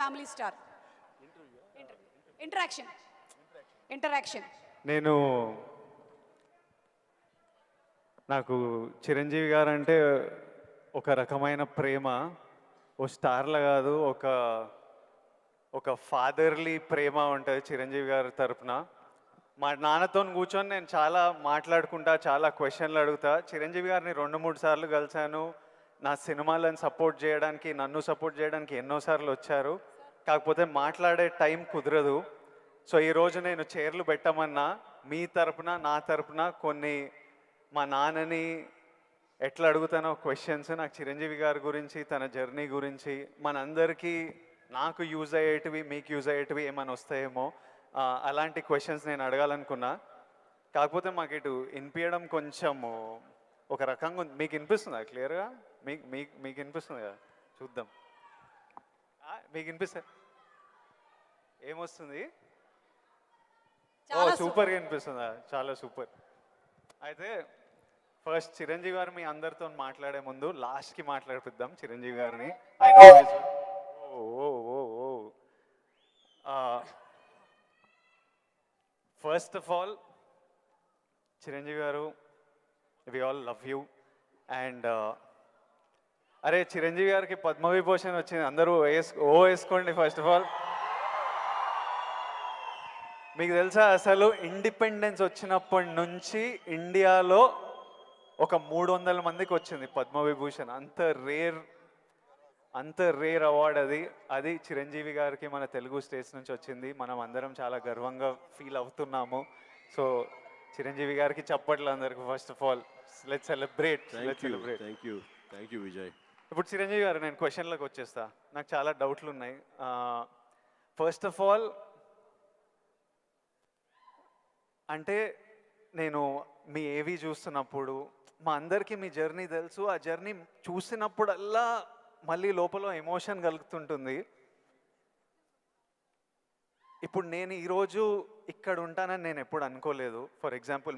Family star? Interaction. నేను నాకు చిరంజీవి గారు అంటే ఒక రకమైన ప్రేమ. ఓ స్టార్లా కాదు, ఒక ఫాదర్లీ ప్రేమ ఉంటుంది చిరంజీవి గారి తరపున. మా నాన్నతో కూర్చొని నేను చాలా మాట్లాడుకుంటా, చాలా క్వశ్చన్లు అడుగుతా. చిరంజీవి గారిని 2-3 సార్లు కలిశాను. నా సినిమాలను సపోర్ట్ చేయడానికి, నన్ను సపోర్ట్ చేయడానికి ఎన్నోసార్లు వచ్చారు. కాకపోతే మాట్లాడే టైం కుదరదు. సో ఈరోజు నేను చైర్లు పెట్టమన్నా మీ తరపున, నా తరపున కొన్ని మా నాన్నని ఎట్లా అడుగుతానో క్వశ్చన్స్, నాకు చిరంజీవి గారి గురించి, తన జర్నీ గురించి, మనందరికీ నాకు యూజ్ అయ్యేటివి, మీకు యూజ్ అయ్యేటివి ఏమైనా వస్తాయేమో, అలాంటి క్వశ్చన్స్ నేను అడగాలనుకున్నా. కాకపోతే మాకు ఇటు వినిపించడం కొంచెం ఒక రకంగా ఉంది. మీకు వినిపిస్తుందా క్లియర్గా? మీకు వినిపిస్తుంది కదా? చూద్దాం. మీకు వినిపిస్తా ఏమొస్తుంది? ఓ సూపర్గా వినిపిస్తుందా? చాలా సూపర్. అయితే ఫస్ట్ చిరంజీవి గారు మీ అందరితో మాట్లాడే ముందు లాస్ట్కి మాట్లాడిపిద్దాం చిరంజీవి గారిని. First of all Chiranjeevi garu, we all love you. And అరే చిరంజీవి గారికి పద్మవిభూషణ్ వచ్చింది, అందరూ వేసుకోండి. ఫస్ట్ ఆఫ్ ఆల్ మీకు తెలుసా అసలు ఇండిపెండెన్స్ వచ్చినప్పటి నుంచి ఇండియాలో ఒక 300 మందికి వచ్చింది పద్మవిభూషణ్. అంత రేర్ అవార్డ్ అది చిరంజీవి గారికి మన తెలుగు స్టేట్స్ నుంచి వచ్చింది. మనం అందరం చాలా గర్వంగా ఫీల్ అవుతున్నాము. సో చిరంజీవి గారికి చప్పట్లు అందరికి. First of all let's celebrate. Thank you Vijay. ఇప్పుడు చిరంజీవి గారు, నేను క్వశ్చన్లకు వచ్చేస్తా. నాకు చాలా డౌట్లు ఉన్నాయి. ఫస్ట్ ఆఫ్ ఆల్ అంటే నేను మీ ఏవి చూస్తున్నప్పుడు, మా అందరికీ మీ జర్నీ తెలుసు. ఆ జర్నీ చూసినప్పుడల్లా మళ్ళీ లోపల ఎమోషన్ కలుగుతుంటుంది. ఇప్పుడు నేను ఈరోజు ఇక్కడ ఉంటానని నేను ఎప్పుడు అనుకోలేదు. ఫర్ ఎగ్జాంపుల్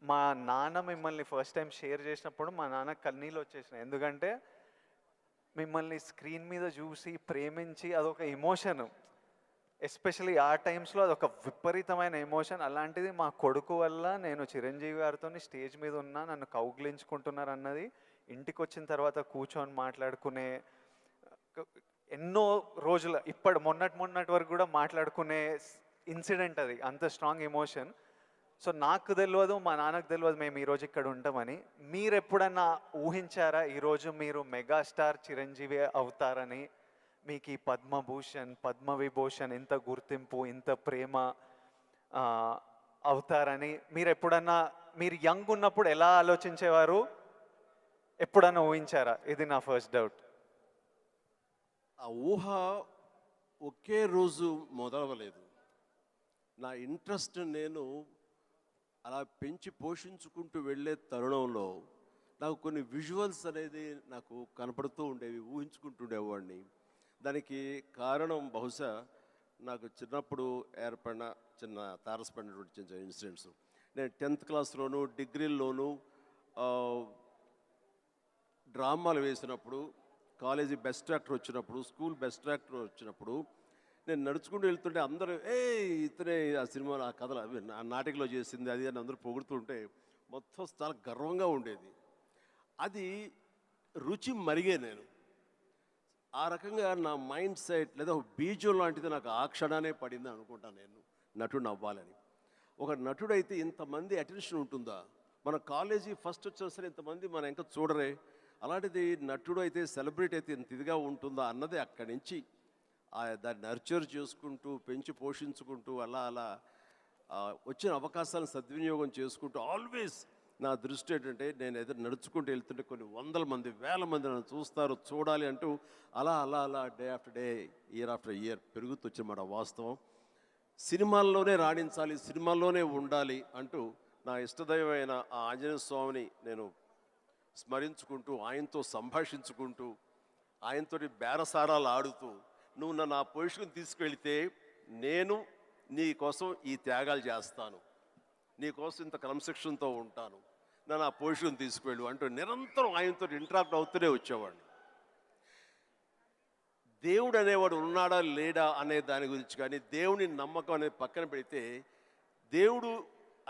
మా నాన్న మిమ్మల్ని ఫస్ట్ టైం షేర్ చేసినప్పుడు మా నాన్న కన్నీళ్ళు వచ్చేసినాయి. ఎందుకంటే మిమ్మల్ని స్క్రీన్ మీద చూసి ప్రేమించి అదొక ఎమోషన్. ఎస్పెషలీ ఆ టైమ్స్లో అదొక విపరీతమైన ఎమోషన్. అలాంటిది మా కొడుకు వల్ల నేను చిరంజీవి గారితో స్టేజ్ మీద ఉన్నా, నన్ను కౌగిలించుకుంటున్నారు అన్నది ఇంటికి వచ్చిన తర్వాత కూర్చొని మాట్లాడుకునే ఎన్నో రోజుల మొన్నటి వరకు కూడా మాట్లాడుకునే ఇన్సిడెంట్ అది. అంత స్ట్రాంగ్ ఎమోషన్. సో నాకు తెలియదు, మా నాన్నకు తెలియదు మేము ఈరోజు ఇక్కడ ఉంటామని. మీరు ఎప్పుడన్నా ఊహించారా ఈరోజు మీరు మెగాస్టార్ చిరంజీవి అవుతారని? మీకు ఈ పద్మభూషణ్, పద్మవిభూషణ్, ఇంత గుర్తింపు, ఇంత ప్రేమ అవుతారని మీరు యంగ్ ఉన్నప్పుడు ఎలా ఆలోచించేవారు? ఎప్పుడన్నా ఊహించారా? ఇది నా ఫస్ట్ డౌట్. ఆ ఊహ ఒకే రోజు మొదలవలేదు. నా ఇంట్రెస్ట్ నేను అలా పెంచి పోషించుకుంటూ వెళ్ళే తరుణంలో నాకు కొన్ని విజువల్స్ అనేది నాకు కనపడుతూ ఉండేవి, ఊహించుకుంటుండేవాడిని. దానికి కారణం బహుశా నాకు చిన్నప్పుడు ఏర్పడిన చిన్న తారసపడినటువంటి చిన్న ఇన్సిడెంట్స్. నేను 10th క్లాస్లోను డిగ్రీల్లోనూ డ్రామాలు వేసినప్పుడు, కాలేజీ బెస్ట్ యాక్టర్ వచ్చినప్పుడు, స్కూల్ బెస్ట్ యాక్టర్ వచ్చినప్పుడు నేను నడుచుకుంటూ వెళ్తుంటే అందరూ ఇతనే ఆ సినిమాలో ఆ కథలు అవి ఆ నాటికలో చేసింది అది అని అందరూ పొగుడుతుంటే మొత్తం చాలా గర్వంగా ఉండేది. అది రుచి మరిగే నేను ఆ రకంగా నా మైండ్ సెట్ లేదా ఒక బీజం లాంటిది నాకు ఆ క్షణానే పడింది అనుకుంటాను నేను నటుడు అవ్వాలని. ఒక నటుడైతే ఇంతమంది అటెన్షన్ ఉంటుందా? మన కాలేజీ ఫస్ట్ వచ్చేసరి ఇంతమంది మన ఇంకా చూడరే, అలాంటిది నటుడు అయితే సెలబ్రిటీ అయితే ఇంత ఇదిగా ఉంటుందా అన్నది అక్కడి నుంచి దాన్ని నర్చర్ చేసుకుంటూ పెంచి పోషించుకుంటూ అలా వచ్చిన అవకాశాలను సద్వినియోగం చేసుకుంటూ ఆల్వేస్ నా దృష్టి ఏంటంటే నేను ఎదురు నడుచుకుంటూ వెళ్తుంటే కొన్ని 100 మంది 1000 మంది నన్ను చూస్తారు, చూడాలి అంటూ అలా day after day, year after year పెరుగుతూ వచ్చినమాట వాస్తవం. సినిమాల్లోనే రాణించాలి, సినిమాల్లోనే ఉండాలి అంటూ నా ఇష్టదైవమైన ఆ ఆంజనేయ స్వామిని నేను స్మరించుకుంటూ, ఆయనతో సంభాషించుకుంటూ, ఆయనతో బేరసారాలు ఆడుతూ, నువ్వు నన్ను ఆ పొజిషన్ తీసుకెళ్తే నేను నీ కోసం ఈ త్యాగాలు చేస్తాను, నీ కోసం ఇంత క్రమశిక్షణతో ఉంటాను, నన్ను ఆ పొజిషన్ తీసుకువెళ్ళు అంటూ నిరంతరం ఆయనతో ఇంటరాక్ట్ అవుతూనే వచ్చేవాడిని. దేవుడు అనేవాడు ఉన్నాడా లేడా అనే దాని గురించి కానీ దేవుని నమ్మకం అనేది పక్కన పెడితే దేవుడు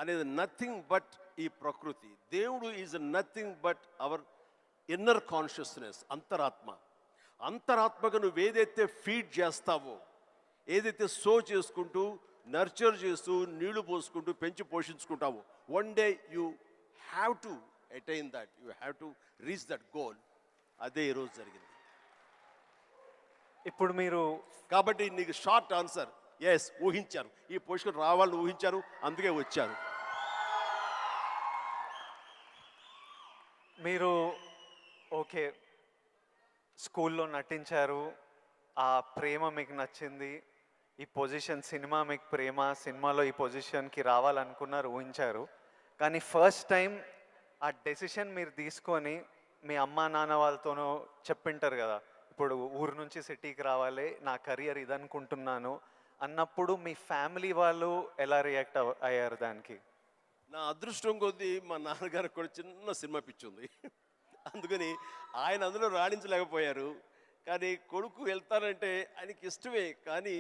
అనేది నథింగ్ బట్ ఈ ప్రకృతి. దేవుడు is nothing but our inner consciousness, అంతరాత్మగా నువ్వు ఏదైతే ఫీడ్ చేస్తావో, ఏదైతే సో చేసుకుంటూ నర్చర్ చేస్తూ నీళ్లు పోసుకుంటూ పెంచి పోషించుకుంటావో, one day you have to attain that, you have to reach that goal. అదే ఈరోజు జరిగింది. ఇప్పుడు మీరు కాబట్టి నీకు షార్ట్ ఆన్సర్ ఎస్, ఊహించారు, ఈ పొజిషన్ రావాలని ఊహించారు, అందుకే వచ్చారు. మీరు ఓకే స్కూల్లో నటించారు, ఆ ప్రేమ మీకు నచ్చింది, ఈ పొజిషన్ సినిమా మీకు ప్రేమ, సినిమాలో ఈ పొజిషన్కి రావాలనుకున్నారు, ఊహించారు. కానీ ఫస్ట్ టైం ఆ డెసిషన్ మీరు తీసుకొని మీ అమ్మా నాన్న వాళ్ళతోనూ చెప్పింటారు కదా, ఇప్పుడు ఊరు నుంచి సిటీకి రావాలి, నా కెరియర్ ఇదనుకుంటున్నాను అన్నప్పుడు మీ ఫ్యామిలీ వాళ్ళు ఎలా రియాక్ట్ అయ్యారు దానికి? నా అదృష్టం కొద్దీ మా నాన్నగారికి కూడా చిన్న సినిమా పిచ్చి ఉంది. అందుకని ఆయన అందులో రాణించలేకపోయారు. కానీ కొడుకు వెళ్తానంటే ఆయనకి ఇష్టమే, కానీ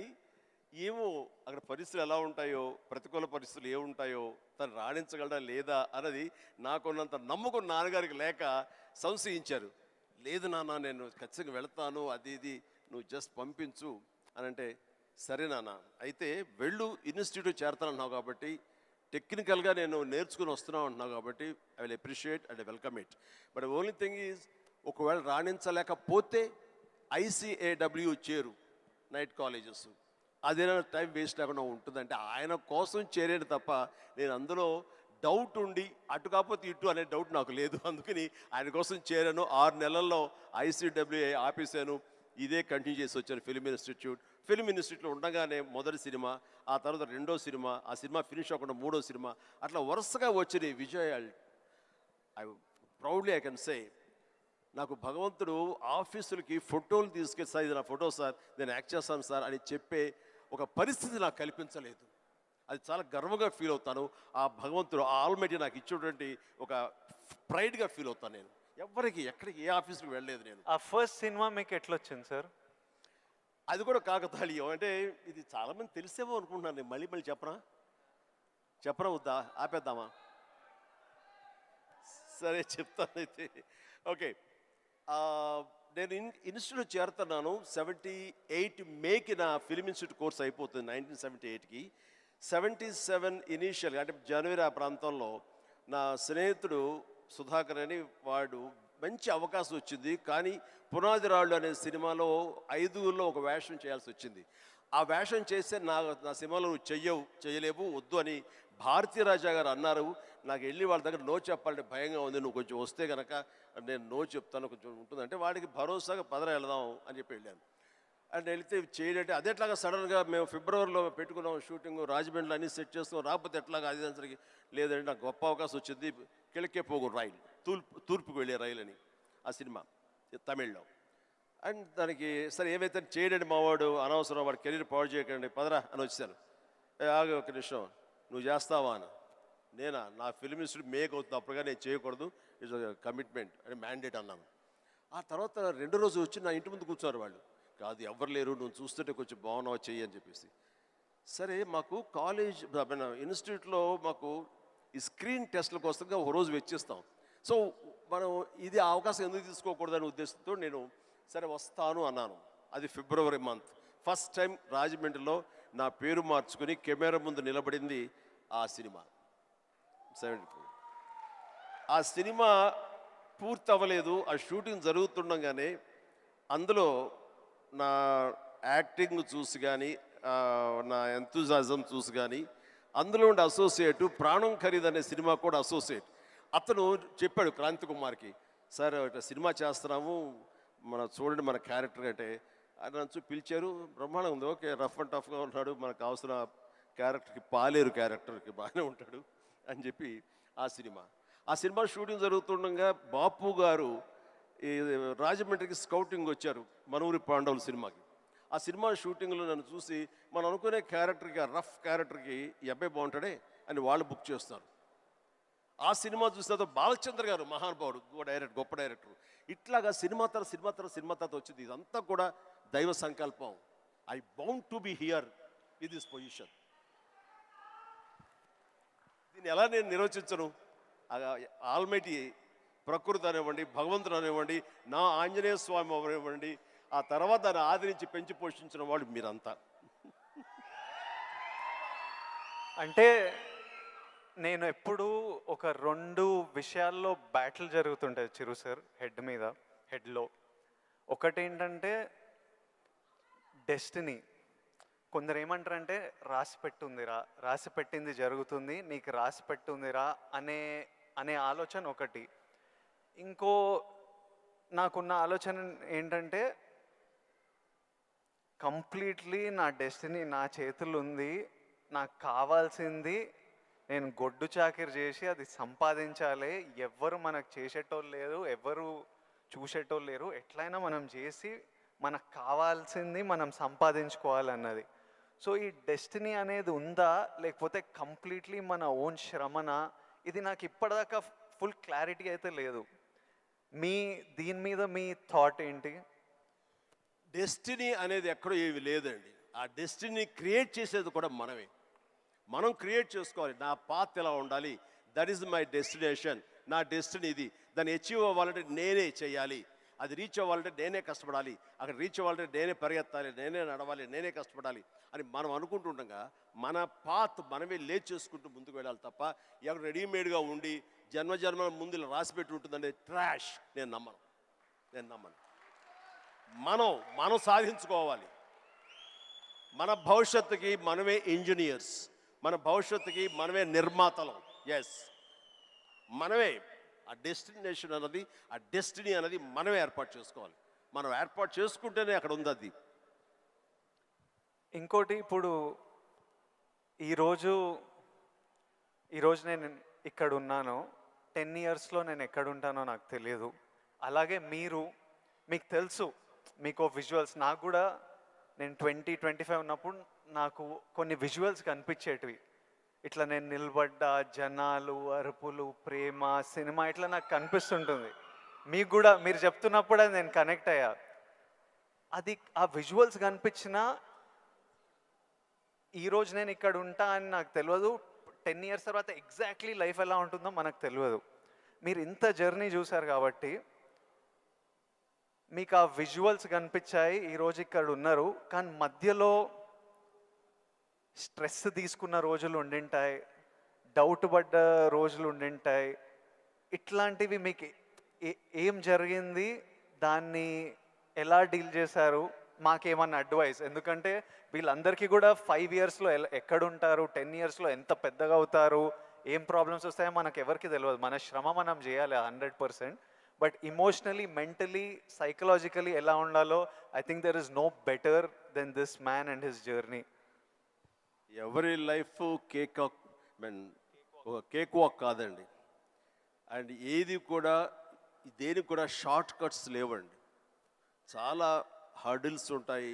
ఏమో అక్కడ పరిస్థితులు ఎలా ఉంటాయో, ప్రతికూల పరిస్థితులు ఏముంటాయో, తను రాణించగలడా లేదా అన్నది నాకున్నంత నమ్మకం నాన్నగారికి లేక సంశయించారు. లేదు నాన్న, నేను ఖచ్చితంగా వెళ్తాను, అది ఇది నువ్వు జస్ట్ పంపించు అని అంటే, సరే నాన్న అయితే వెళ్ళు, ఇన్స్టిట్యూట్ చేరతానన్నావు కాబట్టి, టెక్నికల్గా నేను నేర్చుకుని వస్తున్నావు అంటున్నావు కాబట్టి I will appreciate and welcome it. But only thing is, ఒకవేళ రాణించలేకపోతే ICAW చేరు, నైట్ కాలేజెస్, అదేనా టైం వేస్ట్ లేకుండా ఉంటుందంటే ఆయన కోసం చేరేది తప్ప నేను అందులో డౌట్ ఉండి అటు కాకపోతే ఇటు అనే డౌట్ నాకు లేదు. అందుకని ఆయన కోసం చేరాను. 6 నెలల్లో ICAW ఆపేసాను, ఇదే కంటిన్యూ చేసి వచ్చాను ఫిల్మ్ ఇన్స్టిట్యూట్లో ఉండగానే మొదటి సినిమా, ఆ తర్వాత రెండో సినిమా, ఆ సినిమా ఫినిష్ అవ్వకుండా మూడో సినిమా, అట్లా వరుసగా వచ్చినాయి విజయాలు. ప్రౌడ్లీ ఐ కెన్ సే, నాకు భగవంతుడు ఆఫీసులకి ఫోటోలు తీసుకెళ్ళి, సార్ ఇది నా ఫోటో సార్, నేను యాక్ట్ చేస్తాను సార్ అని చెప్పే ఒక పరిస్థితి నాకు కల్పించలేదు. అది చాలా గర్వంగా ఫీల్ అవుతాను. ఆ భగవంతుడు, ఆ ఆల్మైటీ నాకు ఇచ్చేటువంటి ఒక ప్రైడ్గా ఫీల్ అవుతాను. నేను ఎవరికి ఎక్కడికి ఏ ఆఫీస్కి వెళ్ళలేదు. నేను ఆ ఫస్ట్ సినిమా మీకు ఎట్లా వచ్చింది సార్? అది కూడా కాకతాళీయం. అంటే ఇది చాలామంది తెలిసేమో అనుకుంటున్నాను. నేను మళ్ళీ చెప్పరా వద్దా, ఆపేద్దామా? సరే చెప్తాను అయితే. ఓకే, నేను ఇన్స్టిట్యూట్ చేరుతున్నాను 78 మేకి నా ఫిల్మ్ ఇన్స్టిట్యూట్ కోర్స్ అయిపోతుంది 1978కి. 77 ఇనీషియల్గా అంటే జనవరి ఆ ప్రాంతంలో నా స్నేహితుడు సుధాకర్ అని వాడు మంచి అవకాశం వచ్చింది. కానీ పునాది రాళ్ళు అనే సినిమాలో 5గురిలో ఒక వేషం చేయాల్సి వచ్చింది. ఆ వేషం చేస్తే నా సినిమాలో నువ్వు చేయలేవు, వద్దు అని భారతీ రాజా గారు అన్నారు. నాకు వెళ్ళి వాళ్ళ దగ్గర నో చెప్పాలంటే భయంగా ఉంది, నువ్వు కొంచెం వస్తే కనుక నేను నో చెప్తాను, కొంచెం ఉంటుంది అంటే వాడికి భరోసాగా పదరా వెళదాం అని చెప్పి వెళ్ళాను. అండ్ వెళితే చేయంటే అదేట్లాగా సడన్గా మేము ఫిబ్రవరిలో పెట్టుకున్నాం షూటింగ్, రాజమండ్రిలో అన్నీ సెట్ చేస్తున్నాం, రాకపోతే ఎట్లాగా అది దానికి లేదంటే నాకు గొప్ప అవకాశం వచ్చింది, కిழக்கே పోగు రైలు, తూర్పుకు వెళ్ళే రైలు అని ఆ సినిమా తమిళ్లో. అండ్ దానికి సరే ఏమైతే చేయడండి మావాడు, అనవసరం వాడు కెరీర్ పాడు చేయకండి, పదరా అని వచ్చాను. ఆగి ఒక నిమిషం, నువ్వు చేస్తావా అని. నా ఫిల్మ్ ఇన్స్టిట్యూట్ మేక్ అవుతుంది, అప్పుడుగా నేను చేయకూడదు, ఇట్స్ కమిట్మెంట్ అని మ్యాండేట్ అన్నాను. ఆ తర్వాత 2వ రోజు వచ్చి నా ఇంటి ముందు కూర్చున్నారు వాళ్ళు. కాదు ఎవరు లేరు, నువ్వు చూస్తుంటే కొంచెం బాగున్నావు చెయ్యి అని చెప్పేసి. సరే మాకు కాలేజ్ ఇన్స్టిట్యూట్లో మాకు ఈ స్క్రీన్ టెస్ట్ల కోసంగా ఒక రోజు వెచ్చిస్తాం. సో మనం ఇది అవకాశం ఎందుకు తీసుకోకూడదనే ఉద్దేశంతో నేను సరే వస్తాను అన్నాను. అది ఫిబ్రవరి మంత్. ఫస్ట్ టైం రాజమండ్రిలో నా పేరు మార్చుకుని కెమెరా ముందు నిలబడింది ఆ సినిమా 74. ఆ సినిమా పూర్తి అవ్వలేదు, ఆ షూటింగ్ జరుగుతుండగానే అందులో నా యాక్టింగ్ చూసి కానీ నా ఎంతూజాజం చూసి కానీ అందులో ఉండే అసోసియేటు ప్రాణం ఖరీదు అనే సినిమా కూడా అసోసియేట్ అతను చెప్పాడు క్రాంతి కుమార్కి, సార్ ఇట్లా సినిమా చేస్తున్నాము, చూడండి మన క్యారెక్టర్ అంటే. ఆయన నుంచి పిలిచారు, బ్రహ్మాండం ఉంది, ఓకే రఫ్ అండ్ టఫ్గా ఉన్నాడు, మనకు కావాల్సిన క్యారెక్టర్కి పాలేరు క్యారెక్టర్కి బాగానే ఉంటాడు అని చెప్పి ఆ సినిమా షూటింగ్ జరుగుతుండగా బాపు గారు ఈ రాజమండ్రికి స్కౌటింగ్ వచ్చారు మనూరి పాండవుల సినిమాకి. ఆ సినిమా షూటింగ్లో నన్ను చూసి మనం అనుకునే క్యారెక్టర్కి, ఆ రఫ్ క్యారెక్టర్కి ఈ అబ్బాయి బాగుంటాడే అని వాళ్ళు బుక్ చేస్తారు. ఆ సినిమా చూసిన బాలచంద్ర గారు మహానుభావుడు, గొప్ప డైరెక్టర్. ఇట్లాగా సినిమా తర్వాత వచ్చింది. ఇదంతా కూడా దైవ సంకల్పం. I bound to be here with this position. దీన్ని ఎలా నేను నిర్వచించను? ఆల్మైటీ ప్రకృతి అనివ్వండి, భగవంతుడు అనివ్వండి, నా ఆంజనేయ స్వామి అనివ్వండి, ఆ తర్వాత దాన్ని ఆదరించి పెంచి పోషించిన వాళ్ళు మీరంతా. అంటే నేను ఎప్పుడు ఒక 2 విషయాల్లో బ్యాటిల్ జరుగుతుంటుంది చిరు సార్ హెడ్లో. ఒకటేంటంటే డెస్టినీ. కొందరు ఏమంటారంటే రాసి పెట్టింది జరుగుతుంది, నీకు రాసి పెట్టుందిరా అనే ఆలోచన ఒకటి. ఇంకో నాకున్న ఆలోచన ఏంటంటే కంప్లీట్లీ నా డెస్టినీ నా చేతులు ఉంది, నాకు కావాల్సింది నేను గొడ్డు చాకిరి చేసి అది సంపాదించాలి. ఎవ్వరు మనకు చేసేటోళ్ళు లేరు, ఎవ్వరు చూసేటోళ్ళు లేరు. ఎట్లయినా మనం చేసి మనకు కావాల్సింది మనం సంపాదించుకోవాలన్నది. సో ఈ డెస్టినీ అనేది ఉందా, లేకపోతే కంప్లీట్లీ మన ఓన్ శ్రమన? ఇది నాకు ఇప్పటిదాకా ఫుల్ క్లారిటీ అయితే లేదు. దీని మీద మీ థాట్ ఏంటి? డెస్టినీ అనేది ఎక్కడో ఏవి లేదండి. ఆ డెస్టినీ క్రియేట్ చేసేది కూడా మనమే. మనం క్రియేట్ చేసుకోవాలి. నా పాత్ ఎలా ఉండాలి, దట్ ఈస్ మై డెస్టినేషన్, నా డెస్టినీ ఇది. దాన్ని అచీవ్ అవ్వాలంటే నేనే చేయాలి, అది రీచ్ అవ్వాలంటే నేనే కష్టపడాలి, అక్కడ రీచ్ అవ్వాలంటే నేనే పరిగెత్తాలి, నేనే నడవాలి, నేనే కష్టపడాలి అని మనం అనుకుంటుండగా మన పాత్ మనమే లేచి చేసుకుంటూ ముందుకు వెళ్ళాలి తప్ప ఎక్కడ రెడీమేడ్గా ఉండి జన్మల ముందు ఇలా రాసి పెట్టి ఉంటుందంటే ట్రాష్. నేను నమ్మను. మనం సాధించుకోవాలి. మన భవిష్యత్తుకి మనమే ఇంజనీర్స్, మన భవిష్యత్తుకి మనమే నిర్మాతలం. ఎస్, మనమే ఆ డెస్టినేషన్ అన్నది, ఆ డెస్టినీ అనేది మనమే ఏర్పాటు చేసుకోవాలి. మనం ఏర్పాటు చేసుకుంటేనే అక్కడ ఉంది అది. ఇంకోటి, ఇప్పుడు ఈరోజు నేను ఇక్కడ ఉన్నాను, 10 ఇయర్స్లో నేను ఎక్కడ ఉంటానో నాకు తెలియదు. అలాగే మీకు తెలుసు, మీకు విజువల్స్. నాకు కూడా నేను 20-25 ఉన్నప్పుడు నాకు కొన్ని విజువల్స్ కనిపించేటివి. ఇట్లా నేను నిలబడ్డ జనాలు, అరుపులు, ప్రేమ, సినిమా ఇట్లా నాకు కనిపిస్తుంటుంది. మీకు కూడా మీరు చెప్తున్నప్పుడు అది నేను కనెక్ట్ అయ్యా. అది ఆ విజువల్స్ కనిపించినా ఈరోజు నేను ఇక్కడ ఉంటా అని నాకు తెలియదు. 10 ఇయర్స్ తర్వాత ఎగ్జాక్ట్లీ లైఫ్ ఎలా ఉంటుందో మనకు తెలియదు. మీరు ఇంత జర్నీ చూశారు కాబట్టి మీకు ఆ విజువల్స్ కనిపించాయి, ఈరోజు ఇక్కడ ఉన్నారు. కానీ మధ్యలో స్ట్రెస్ తీసుకున్న రోజులు ఉండింటాయి, డౌట్ పడ్డ రోజులు ఉండింటాయి. ఇట్లాంటివి మీకు ఏం జరిగింది, దాన్ని ఎలా డీల్ చేశారు, మాకేమన్నా అడ్వైస్? ఎందుకంటే వీళ్ళందరికీ కూడా 5 ఇయర్స్లో ఎక్కడుంటారు, 10 ఇయర్స్లో ఎంత పెద్దగా అవుతారు, ఏం ప్రాబ్లమ్స్ వస్తాయో మనకు ఎవరికి తెలియదు. మన శ్రమ మనం చేయాలి 100%. బట్ ఇమోషనలీ, మెంటలీ, సైకలాజికలీ ఎలా ఉండాలో I think there is no better than this man and his journey. ఎవరి లైఫ్ కేక్ వాక్ కాదండి. అండ్ దేనికి కూడా షార్ట్ కట్స్ లేవండి. చాలా హర్డిల్స్ ఉంటాయి,